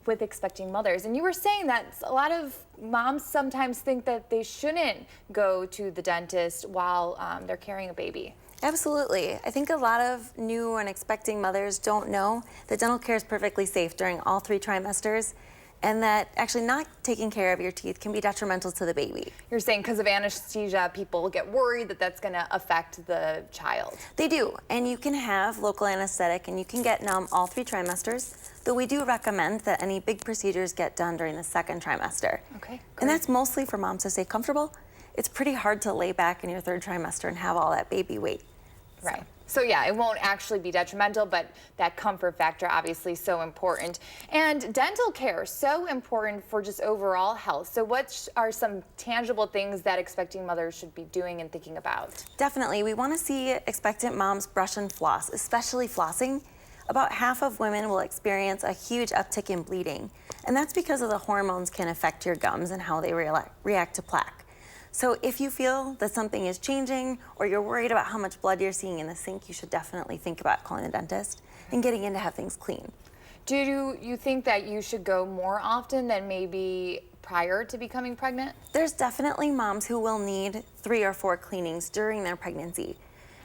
with expecting mothers. And you were saying that a lot of moms sometimes think that they shouldn't go to the dentist while they're carrying a baby. Absolutely. I think a lot of new and expecting mothers don't know that dental care is perfectly safe during all 3 trimesters, and that actually not taking care of your teeth can be detrimental to the baby. You're saying because of anesthesia, people get worried that that's going to affect the child. They do, and you can have local anesthetic and you can get numb all 3 trimesters, though we do recommend that any big procedures get done during the 2nd trimester. Okay. And that's mostly for moms to stay comfortable. It's pretty hard to lay back in your 3rd trimester and have all that baby weight. Right. So yeah, it won't actually be detrimental, but that comfort factor obviously so important. And dental care, so important for just overall health. So what are some tangible things that expecting mothers should be doing and thinking about? Definitely. We want to see expectant moms brush and floss, especially flossing. About half of women will experience a huge uptick in bleeding, and that's because of the hormones can affect your gums and how they react to plaque. So if you feel that something is changing or you're worried about how much blood you're seeing in the sink, you should definitely think about calling the dentist and getting in to have things clean. Do you think that you should go more often than maybe prior to becoming pregnant? There's definitely moms who will need 3 or 4 cleanings during their pregnancy,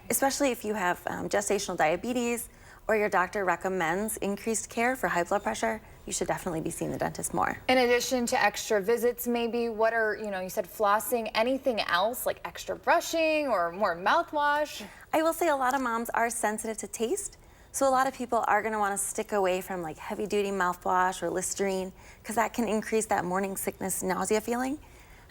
especially if you have gestational diabetes or your doctor recommends increased care for high blood pressure. You should definitely be seeing the dentist more. In addition to extra visits, maybe what are, you said flossing, anything else like extra brushing or more mouthwash? I will say a lot of moms are sensitive to taste, so a lot of people are going to want to stick away from like heavy duty mouthwash or Listerine because that can increase that morning sickness nausea feeling.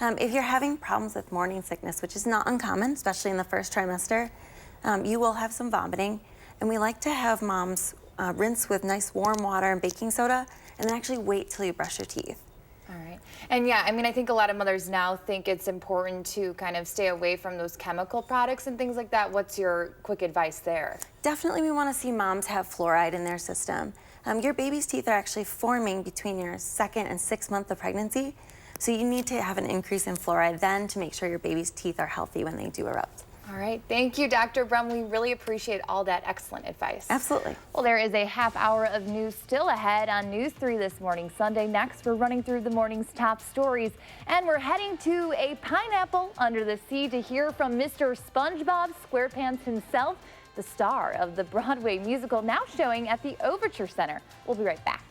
If you're having problems with morning sickness, which is not uncommon, especially in the 1st trimester, you will have some vomiting, and we like to have moms rinse with nice warm water and baking soda, and then actually wait till you brush your teeth. All right. And yeah, I mean, I think a lot of mothers now think it's important to kind of stay away from those chemical products and things like that. What's your quick advice there? Definitely we want to see moms have fluoride in their system. Your baby's teeth are actually forming between your 2nd and 6th month of pregnancy, so you need to have an increase in fluoride then to make sure your baby's teeth are healthy when they do erupt. All right. Thank you, Dr. Brum. We really appreciate all that excellent advice. Absolutely. Well, there is a half hour of news still ahead on News 3 this morning. Sunday next, we're running through the morning's top stories, and we're heading to a pineapple under the sea to hear from Mr. SpongeBob SquarePants himself, the star of the Broadway musical now showing at the Overture Center. We'll be right back.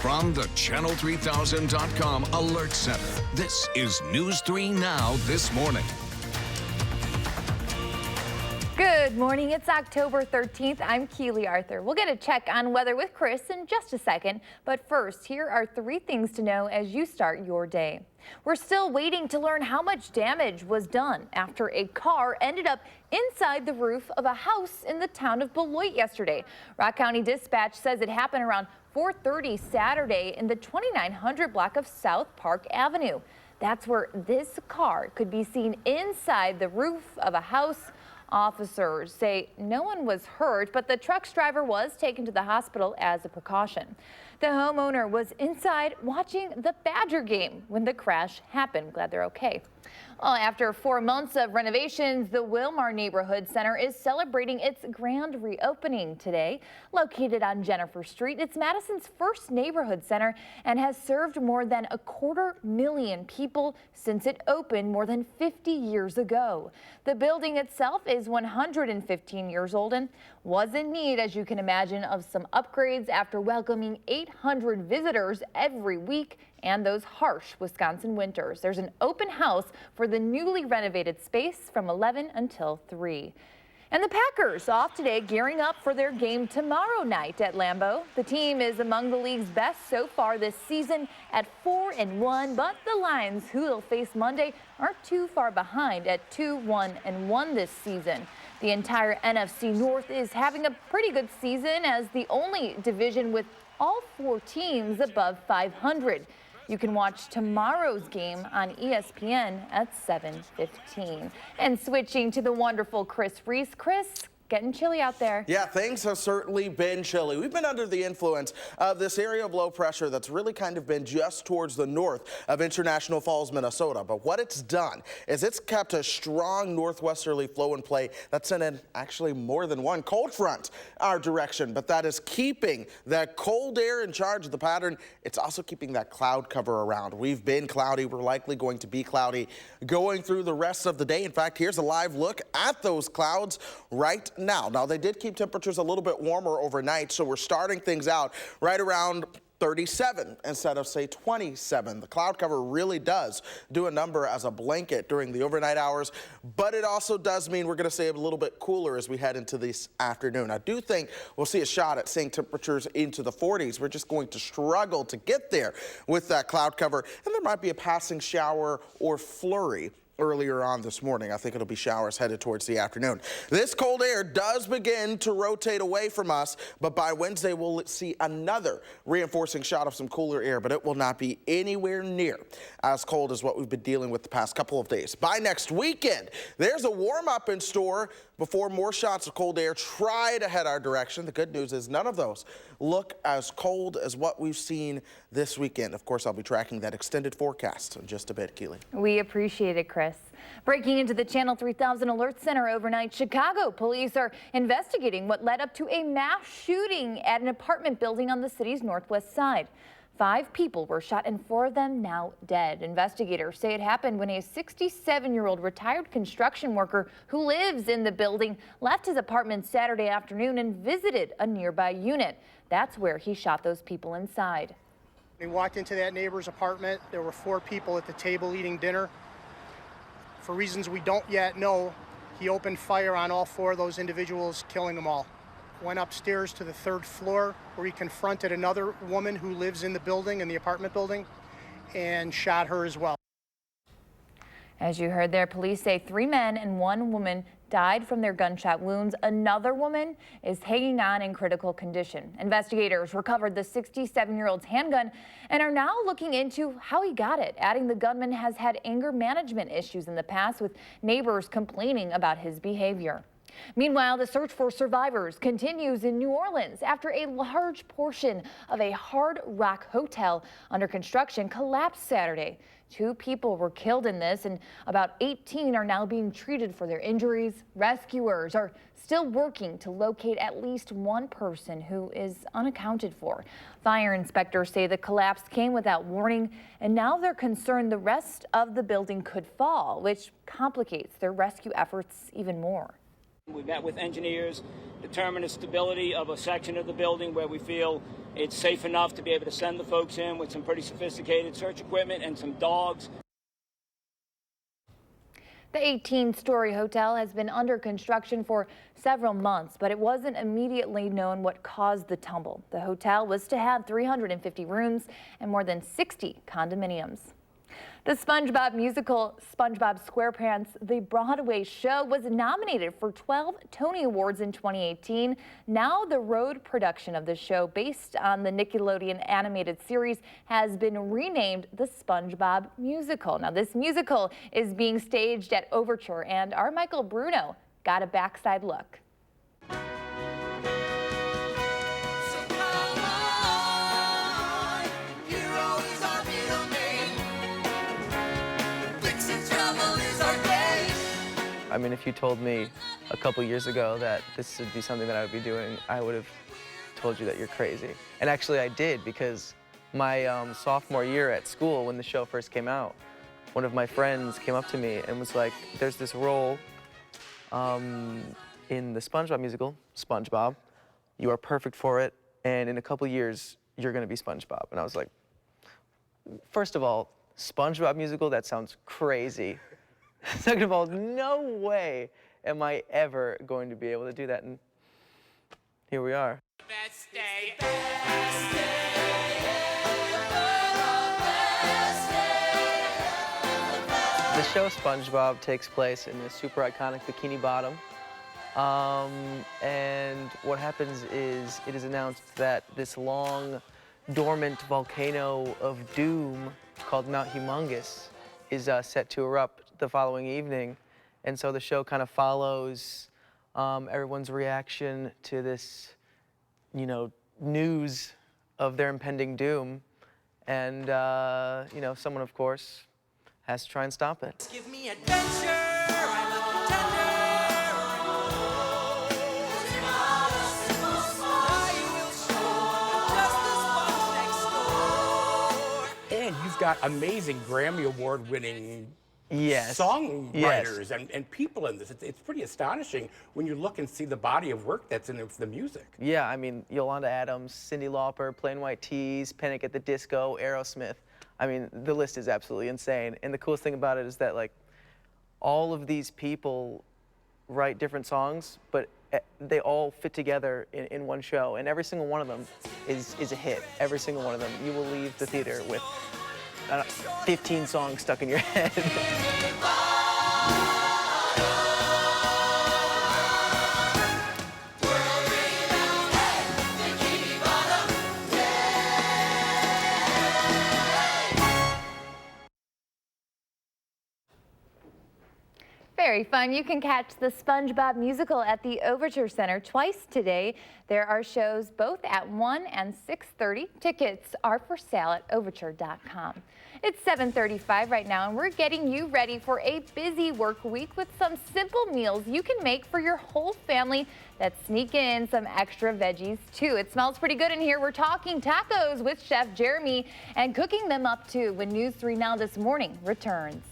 From the Channel3000.com Alert Center, this is News 3 Now this morning. Good morning. It's October 13th. I'm Keely Arthur. We'll get a check on weather with Chris in just a second. But first, here are 3 things to know as you start your day. We're still waiting to learn how much damage was done after a car ended up inside the roof of a house in the town of Beloit yesterday. Rock County Dispatch says it happened around 4:30 Saturday in the 2900 block of South Park Avenue. That's where this car could be seen inside the roof of a house. Officers say no one was hurt, but the truck's driver was taken to the hospital as a precaution. The homeowner was inside watching the Badger game when the crash happened. Glad they're okay. Well, after 4 months of renovations, the Wilmar Neighborhood Center is celebrating its grand reopening today. Located on Jennifer Street, it's Madison's first neighborhood center and has served more than 250,000 people since it opened more than 50 years ago. The building itself is 115 years old and was in need, as you can imagine, of some upgrades after welcoming 800 visitors every week and those harsh Wisconsin winters. There's an open house for the newly renovated space from 11 until 3. And the Packers off today, gearing up for their game tomorrow night at Lambeau. The team is among the league's best so far this season at 4-1, but the Lions, who they'll face Monday, aren't too far behind at 2-1-1 this season. The entire NFC North is having a pretty good season as the only division with all 4 teams above 500. You can watch tomorrow's game on ESPN at 7:15. And switching to the wonderful Chris Reese. Chris, getting chilly out there. Yeah, things have certainly been chilly. We've been under the influence of this area of low pressure that's really kind of been just towards the north of International Falls, Minnesota. But what it's done is it's kept a strong northwesterly flow in play that sent in actually more than one cold front our direction. But that is keeping that cold air in charge of the pattern. It's also keeping that cloud cover around. We've been cloudy. We're likely going to be cloudy going through the rest of the day. In fact, here's a live look at those clouds right now. Now, they did keep temperatures a little bit warmer overnight, so we're starting things out right around 37 instead of, say, 27. The cloud cover really does do a number as a blanket during the overnight hours, but it also does mean we're going to stay a little bit cooler as we head into this afternoon. I do think we'll see a shot at seeing temperatures into the 40s. We're just going to struggle to get there with that cloud cover, and there might be a passing shower or flurry earlier on this morning. I think it'll be showers headed towards the afternoon. This cold air does begin to rotate away from us, but by Wednesday we'll see another reinforcing shot of some cooler air, but it will not be anywhere near as cold as what we've been dealing with the past couple of days. By next weekend, there's a warm-up in store before more shots of cold air try to head our direction. The good news is none of those look as cold as what we've seen this weekend. Of course, I'll be tracking that extended forecast in just a bit, Keely. We appreciate it, Chris. Breaking into the Channel 3000 Alert Center overnight, Chicago police are investigating what led up to a mass shooting at an apartment building on the city's northwest side. 5 people were shot and 4 of them now dead. Investigators say it happened when a 67-year-old retired construction worker who lives in the building left his apartment Saturday afternoon and visited a nearby unit. That's where he shot those people inside. We walked into that neighbor's apartment. There were 4 people at the table eating dinner. For reasons we don't yet know, he opened fire on all 4 of those individuals, killing them all. Went upstairs to the 3rd floor where he confronted another woman who lives in the building, in the apartment building, and shot her as well. As you heard there, police say 3 men and 1 woman died from their gunshot wounds. Another woman is hanging on in critical condition. Investigators recovered the 67-year-old's handgun and are now looking into how he got it, adding the gunman has had anger management issues in the past, with neighbors complaining about his behavior. Meanwhile, the search for survivors continues in New Orleans after a large portion of a Hard Rock hotel under construction collapsed Saturday. 2 people were killed in this, and about 18 are now being treated for their injuries. Rescuers are still working to locate at least 1 person who is unaccounted for. Fire inspectors say the collapse came without warning, and now they're concerned the rest of the building could fall, which complicates their rescue efforts even more. We met with engineers, determined the stability of a section of the building where we feel it's safe enough to be able to send the folks in with some pretty sophisticated search equipment and some dogs. The 18-story hotel has been under construction for several months, but it wasn't immediately known what caused the tumble. The hotel was to have 350 rooms and more than 60 condominiums. The SpongeBob musical SpongeBob SquarePants The Broadway Show was nominated for 12 Tony Awards in 2018. Now the road production of the show, based on the Nickelodeon animated series, has been renamed the SpongeBob Musical. Now this musical is being staged at Overture, and our Michael Bruno got a backside look. I mean, if you told me a couple years ago that this would be something that I would be doing, I would have told you that you're crazy. And actually I did, because my sophomore year at school, when the show first came out, one of my friends came up to me and was like, there's this role in the SpongeBob musical, SpongeBob. You are perfect for it, and in a couple years, you're gonna be SpongeBob. And I was like, first of all, SpongeBob musical, that sounds crazy. Second of all, no way am I ever going to be able to do that, and here we are. The show SpongeBob takes place in this super iconic Bikini Bottom, and what happens is it is announced that this long, dormant volcano of doom called Mount Humongous is set to erupt the following evening, and so the show kind of follows everyone's reaction to this, you know, news of their impending doom, and you know, someone of course has to try and stop it. Give me adventure, I'm a pretender. And you've got amazing Grammy Award-winning Yes. songwriters and people in this. It's pretty astonishing when you look and see the body of work that's in the music. Yeah, I mean, Yolanda Adams, Cyndi Lauper, Plain White T's, Panic at the Disco, Aerosmith. I mean, the list is absolutely insane. And the coolest thing about it is that, like, all of these people write different songs, but they all fit together in one show. And every single one of them is a hit. Every single one of them. You will leave the theater with 15 songs stuck in your head. Very fun. You can catch the SpongeBob musical at the Overture Center twice today. There are shows both at 1 and 6:30. Tickets are for sale at overture.com. It's 7:35 right now, and we're getting you ready for a busy work week with some simple meals you can make for your whole family that sneak in some extra veggies too. It smells pretty good in here. We're talking tacos with Chef Jeremy and cooking them up too when News 3 Now This Morning returns.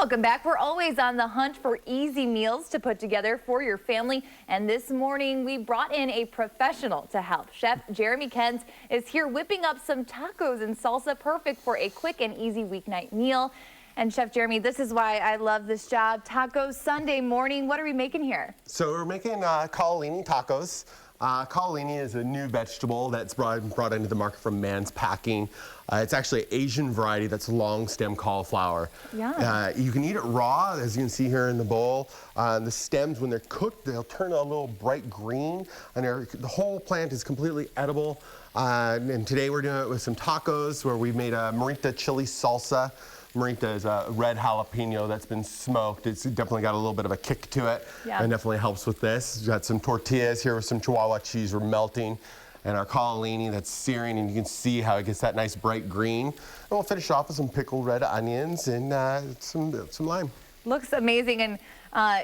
Welcome back. We're always on the hunt for easy meals to put together for your family. And this morning we brought in a professional to help. Chef Jeremy Kens is here whipping up some tacos and salsa, perfect for a quick and easy weeknight meal. And Chef Jeremy, this is why I love this job. Tacos Sunday morning. What are we making here? So we're making cannellini tacos. Cannellini is a new vegetable that's brought into the market from Man's Packing. It's actually an Asian variety that's long stem cauliflower. Yeah. You can eat it raw, as you can see here in the bowl. The stems, when they're cooked, they'll turn a little bright green, and the whole plant is completely edible. And today we're doing it with some tacos, where we made a morita chili salsa. Morita is a red jalapeno that's been smoked. It's definitely got a little bit of a kick to it. Yeah. And definitely helps with this. We've got some tortillas here with some Chihuahua cheese. We're melting. And our cannellini that's searing, and you can see how it gets that nice bright green. And we'll finish off with some pickled red onions and some lime. Looks amazing, and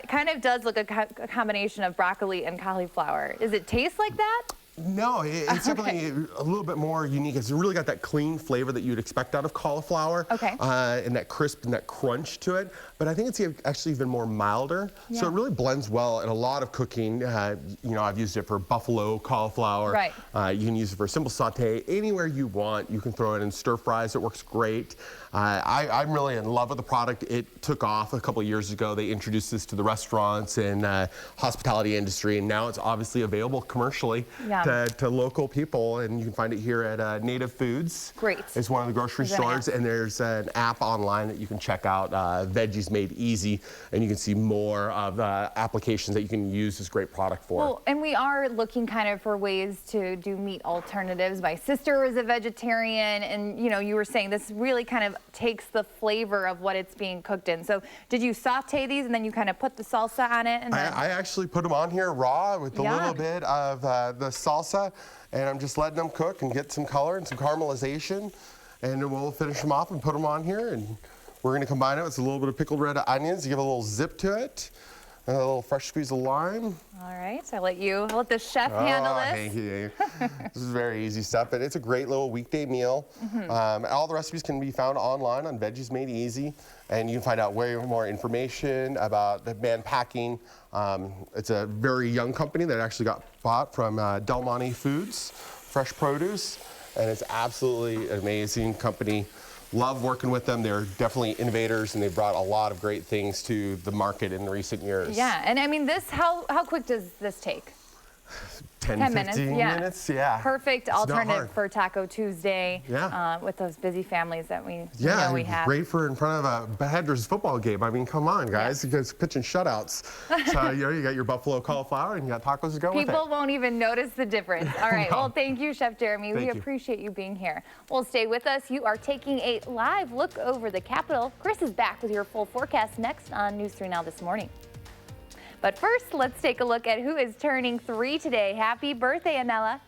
kind of does look a combination of broccoli and cauliflower. Does it taste like that? No, it's definitely a little bit more unique. It's really got that clean flavor that you'd expect out of cauliflower. Okay. And that crisp and that crunch to it. But I think it's actually even more milder. Yeah. So it really blends well in a lot of cooking. You know, I've used it for buffalo cauliflower. Right. You can use it for a simple saute anywhere you want. You can throw it in stir fries. It works great. I'm really in love with the product. It took off a couple of years ago. They introduced this to the restaurants and hospitality industry, and now it's obviously available commercially. Yeah. To local people, and you can find it here at Native Foods. Great. It's one of the grocery Is there an stores, and there's an app online that you can check out, Veggies Made Easy, and you can see more of applications that you can use this great product for. Well, and we are looking kind of for ways to do meat alternatives. My sister is a vegetarian, and you know, you were saying this really kind of takes the flavor of what it's being cooked in. So did you saute these and then you kind of put the salsa on it? And then... I actually put them on here raw with a little bit of the salsa, and I'm just letting them cook and get some color and some caramelization, and then we'll finish them off and put them on here, and we're going to combine it with a little bit of pickled red onions to give a little zip to it, and a little fresh squeeze of lime. All right, so I'll let the chef handle this. Thank you. This is very easy stuff, but it's a great little weekday meal. All the recipes can be found online on Veggies Made Easy, and you can find out way more information about the Man Packing. It's a very young company that actually got bought from Del Monte Foods, fresh produce, and it's absolutely an amazing company. Love working with them. They're definitely innovators, and they've brought a lot of great things to the market in recent years. Yeah, and I mean, how quick does this take? 10 15 minutes, yeah. Perfect It's not alternative hard. for Taco Tuesday. Yeah. With those busy families that we Yeah, know we have. great for in front of a Badgers football game. I mean, come on, guys. You guys pitching shutouts. So, you know, you got your buffalo cauliflower and you got tacos to go with it. People won't even notice the difference. All right, No. well, thank you, Chef Jeremy. We Thank you. appreciate you being here. Well, stay with us. You are taking a live look over the Capitol. Chris is back with your full forecast next on News 3 Now this morning. But first, let's take a look at who is turning 3 today. Happy birthday, Anella.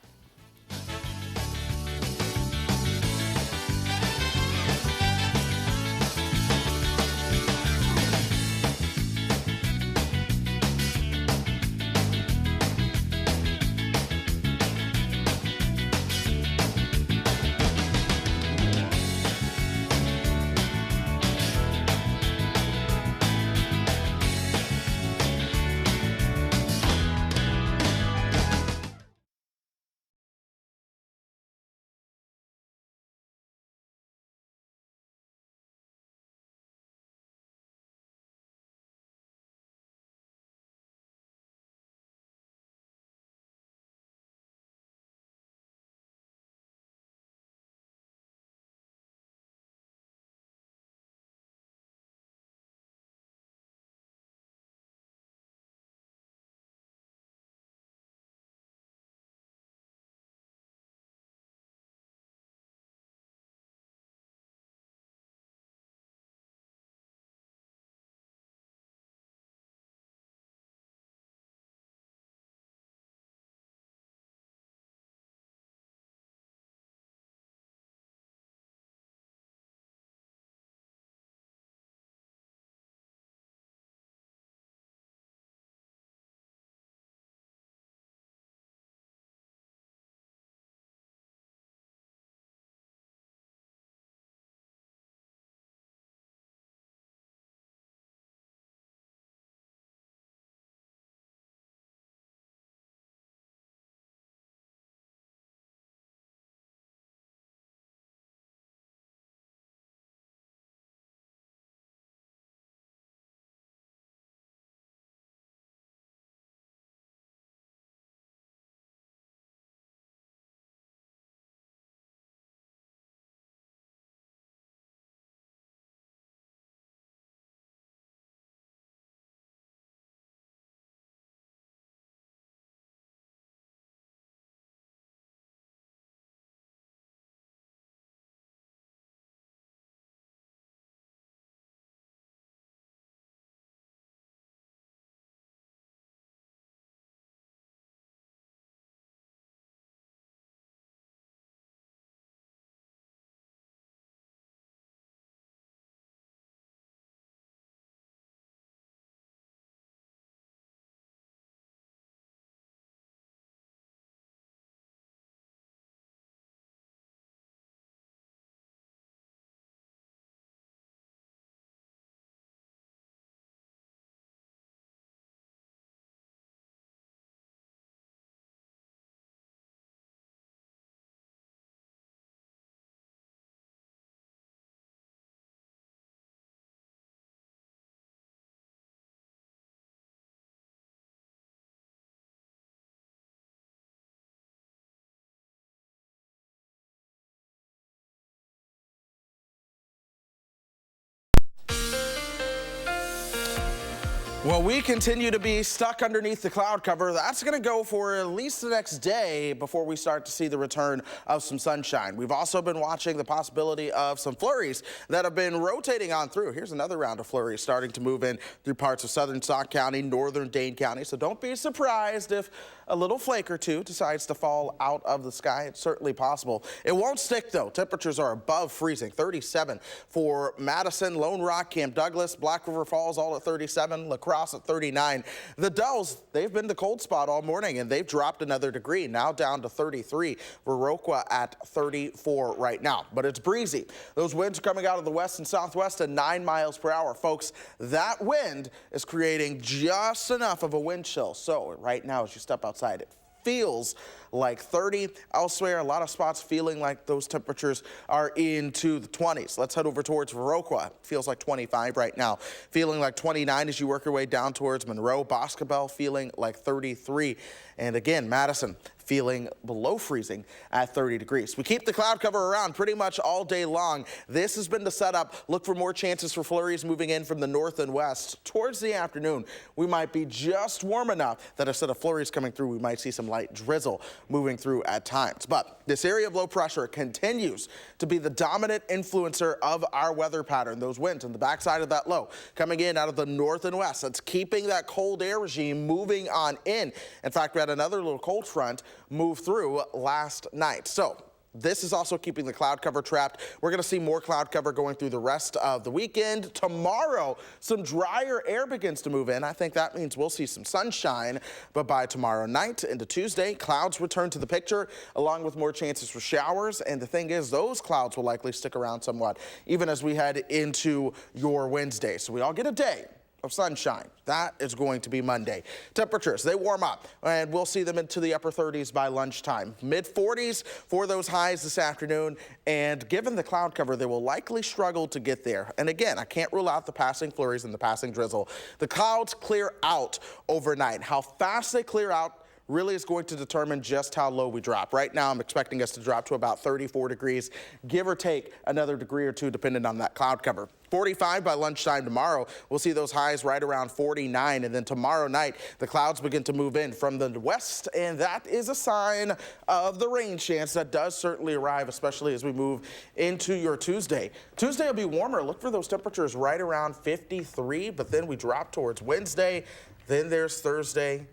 Well, we continue to be stuck underneath the cloud cover. That's going to go for at least the next day before we start to see the return of some sunshine. We've also been watching the possibility of some flurries that have been rotating on through. Here's another round of flurries starting to move in through parts of southern Sauk County, northern Dane County. So don't be surprised if a little flake or two decides to fall out of the sky. It's certainly possible. It won't stick, though. Temperatures are above freezing. 37 for Madison, Lone Rock, Camp Douglas, Black River Falls, all at 37. La Crosse at 39. The Dells, they've been the cold spot all morning, and they've dropped another degree, now down to 33. Viroqua at 34 right now, but it's breezy. Those winds are coming out of the west and southwest at 9 miles per hour. Folks, that wind is creating just enough of a wind chill. So right now, as you step outside, it feels like 30. Elsewhere, a lot of spots feeling like those temperatures are into the 20s. Let's head over towards Viroqua. Feels like 25 right now. Feeling like 29 as you work your way down towards Monroe. Boscobel feeling like 33. And again, Madison feeling below freezing at 30 degrees. We keep the cloud cover around pretty much all day long. This has been the setup. Look for more chances for flurries moving in from the north and west. Towards the afternoon, we might be just warm enough that instead of flurries coming through, we might see some light drizzle moving through at times. But this area of low pressure continues to be the dominant influencer of our weather pattern. Those winds on the backside of that low coming in out of the north and west. That's keeping that cold air regime moving on in. In fact, we had another little cold front move through last night. So this is also keeping the cloud cover trapped. We're going to see more cloud cover going through the rest of the weekend. Tomorrow, some drier air begins to move in. I think that means we'll see some sunshine. But by tomorrow night into Tuesday, clouds return to the picture, along with more chances for showers. And the thing is, those clouds will likely stick around somewhat, even as we head into your Wednesday. So we all get a day of sunshine. That is going to be Monday. Temperatures, they warm up, and we'll see them into the upper 30s by lunchtime. Mid-40s for those highs this afternoon, and given the cloud cover, they will likely struggle to get there. And again, I can't rule out the passing flurries and the passing drizzle. The clouds clear out overnight. How fast they clear out really is going to determine just how low we drop. Right now, I'm expecting us to drop to about 34 degrees, give or take another degree or two, depending on that cloud cover. 45 by lunchtime tomorrow. We'll see those highs right around 49. And then tomorrow night, the clouds begin to move in from the west. And that is a sign of the rain chance that does certainly arrive, especially as we move into your Tuesday. Tuesday will be warmer. Look for those temperatures right around 53. But then we drop towards Wednesday. Then there's Thursday,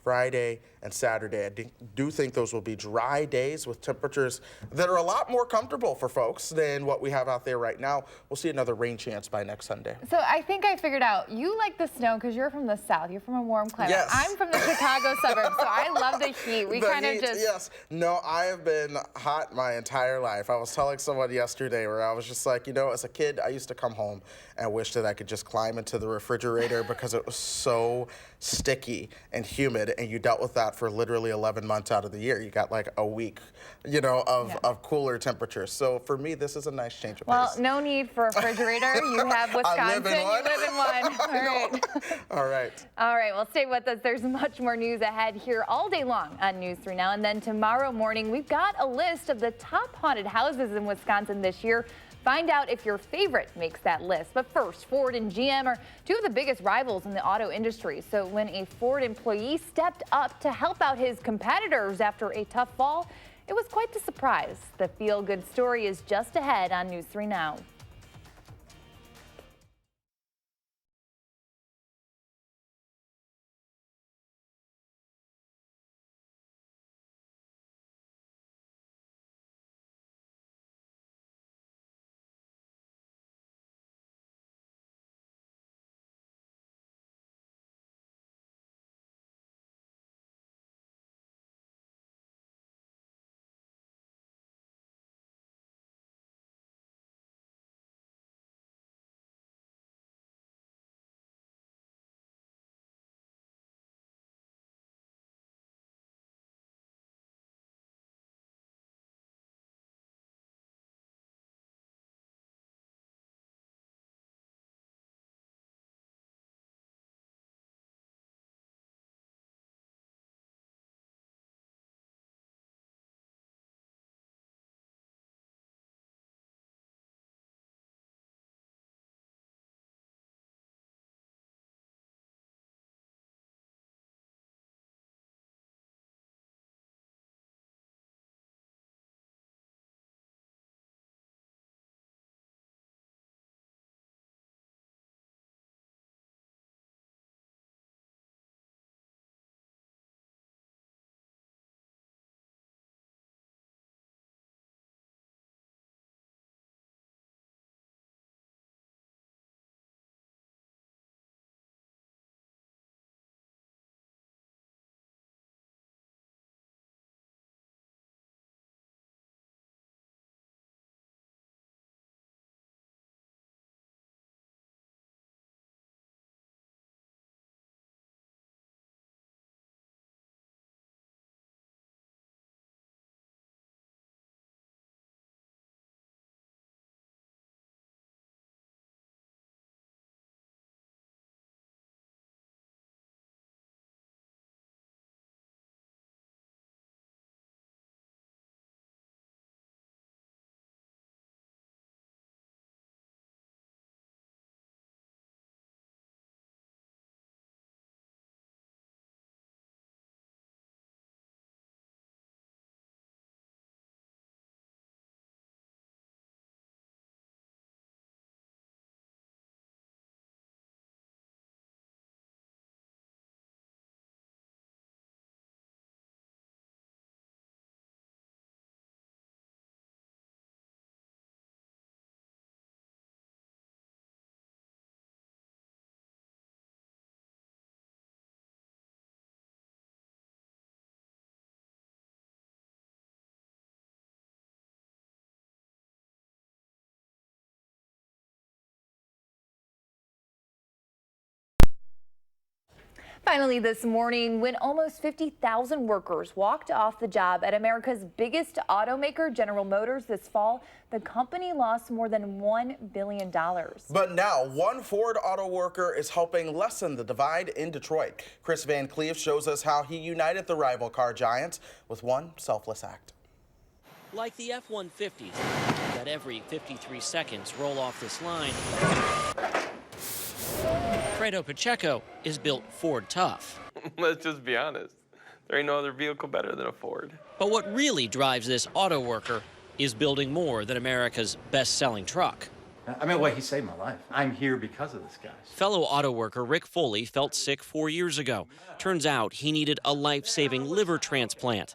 Friday, and Saturday. I do think those will be dry days with temperatures that are a lot more comfortable for folks than what we have out there right now. We'll see another rain chance by next Sunday. So I think I figured out, you like the snow because you're from the south. You're from a warm climate. Yes. I'm from the Chicago suburbs, so I love the heat. We kind of just... Yes. No, I have been hot my entire life. I was telling someone yesterday where I was just like, you know, as a kid, I used to come home and wish that I could just climb into the refrigerator because it was so sticky and humid, and you dealt with that for literally 11 months out of the year. You got like a week, you know, of cooler temperatures. So for me, this is a nice change of pace. Well, no need for a refrigerator. You have Wisconsin. I live in one. You live in one. All right. All right. All right. Well, stay with us. There's much more news ahead here all day long on News 3 Now. And then tomorrow morning, we've got a list of the top haunted houses in Wisconsin this year. Find out if your favorite makes that list. But first, Ford and GM are two of the biggest rivals in the auto industry. So when a Ford employee stepped up to help out his competitors after a tough fall, it was quite the surprise. The feel-good story is just ahead on News 3 Now. Finally this morning, when almost 50,000 workers walked off the job at America's biggest automaker, General Motors, this fall, the company lost more than $1 billion. But now, one Ford auto worker is helping lessen the divide in Detroit. Chris Van Cleef shows us how he united the rival car giants with one selfless act. Like the F-150s that every 53 seconds roll off this line, Fredo Pacheco is built Ford tough. Let's just be honest. There ain't no other vehicle better than a Ford. But what really drives this auto worker is building more than America's best-selling truck. I mean, well, he saved my life. I'm here because of this guy. Fellow auto worker Rick Foley felt sick 4 years ago. Turns out he needed a life-saving liver transplant.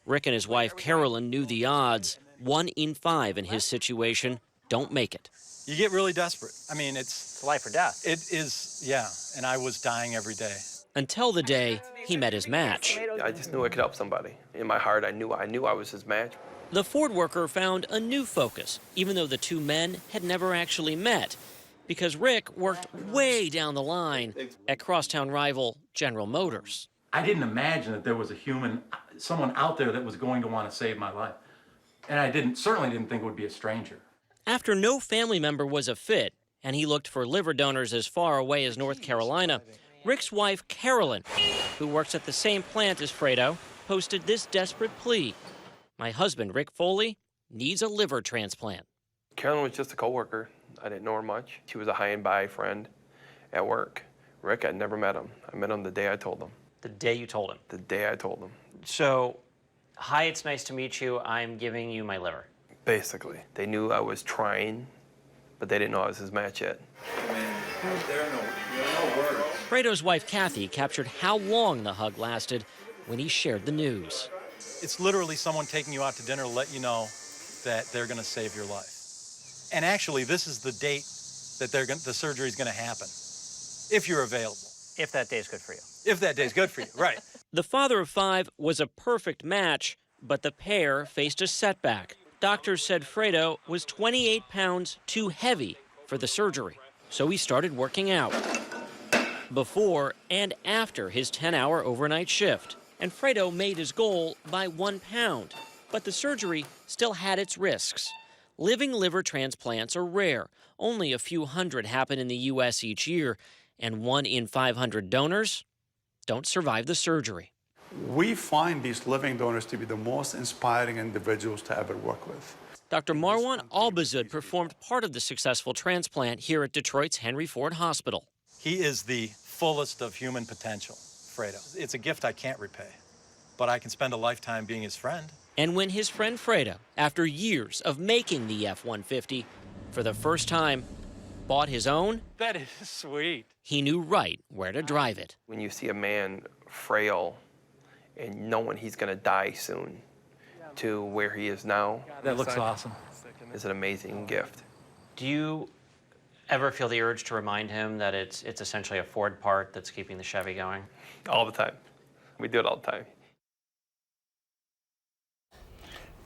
Rick and his wife Carolyn knew the odds. 1 in 5 in his situation don't make it. You get really desperate. I mean, it's life or death. It is, yeah. And I was dying every day. Until the day he met his match. I just knew I could help somebody. In my heart, I knew I was his match. The Ford worker found a new focus, even though the two men had never actually met, because Rick worked way down the line at crosstown rival General Motors. I didn't imagine that there was someone out there that was going to want to save my life. And I certainly didn't think it would be a stranger. After no family member was a fit, and he looked for liver donors as far away as North Carolina, Rick's wife, Carolyn, who works at the same plant as Fredo, posted this desperate plea. My husband, Rick Foley, needs a liver transplant. Carolyn was just a coworker. I didn't know her much. She was a high-and-by friend at work. Rick, I'd never met him. I met him the day I told him. The day you told him? The day I told him. So, hi, it's nice to meet you. I'm giving you my liver. Basically. They knew I was trying, but they didn't know I was his match yet. There are no words. Fredo's wife, Kathy, captured how long the hug lasted when he shared the news. It's literally someone taking you out to dinner to let you know that they're going to save your life. And actually, this is the date that the surgery is going to happen, if you're available. If that day's good for you. If that day's good for you, right. The father of 5 was a perfect match, but the pair faced a setback. Doctors said Fredo was 28 pounds too heavy for the surgery, so he started working out before and after his 10-hour overnight shift. And Fredo made his goal by 1 pound, but the surgery still had its risks. Living liver transplants are rare. Only a few hundred happen in the U.S. each year, and 1 in 500 donors don't survive the surgery. We find these living donors to be the most inspiring individuals to ever work with. Dr. Marwan Albazud performed part of the successful transplant here at Detroit's Henry Ford Hospital. He is the fullest of human potential, Fredo. It's a gift I can't repay, but I can spend a lifetime being his friend. And when his friend Fredo, after years of making the F-150, for the first time, bought his own, that is sweet. He knew right where to drive it. When you see a man frail and knowing he's going to die soon to where he is now. That looks awesome. Is an amazing gift. Do you ever feel the urge to remind him that it's essentially a Ford part that's keeping the Chevy going? All the time. We do it all the time.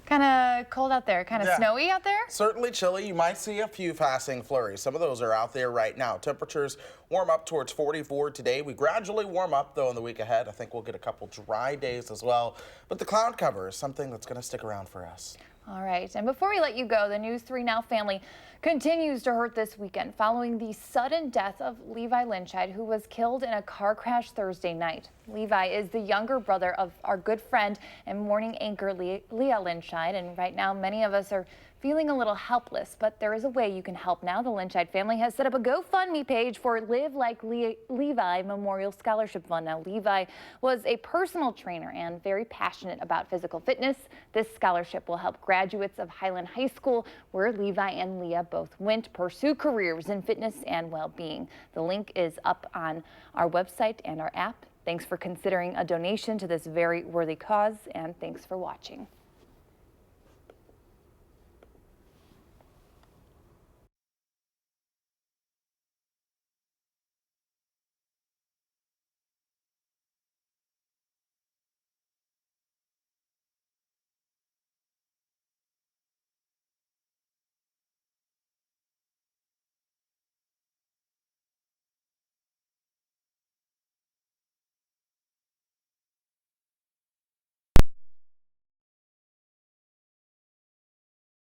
Kind of cold out there, kind of snowy out there? Certainly chilly. You might see a few passing flurries. Some of those are out there right now. Temperatures warm up towards 44 today. We gradually warm up, though, in the week ahead. I think we'll get a couple dry days as well. But the cloud cover is something that's going to stick around for us. All right, and before we let you go, the News 3 Now family continues to hurt this weekend following the sudden death of Levi Lynchide, who was killed in a car crash Thursday night. Levi is the younger brother of our good friend and morning anchor Leah Lynchide, and right now many of us are feeling a little helpless, but there is a way you can help now. The Lynchide family has set up a GoFundMe page for Live Like Levi Memorial Scholarship Fund. Now, Levi was a personal trainer and very passionate about physical fitness. This scholarship will help graduates of Highland High School, where Levi and Leah both went, pursue careers in fitness and well-being. The link is up on our website and our app. Thanks for considering a donation to this very worthy cause, and thanks for watching.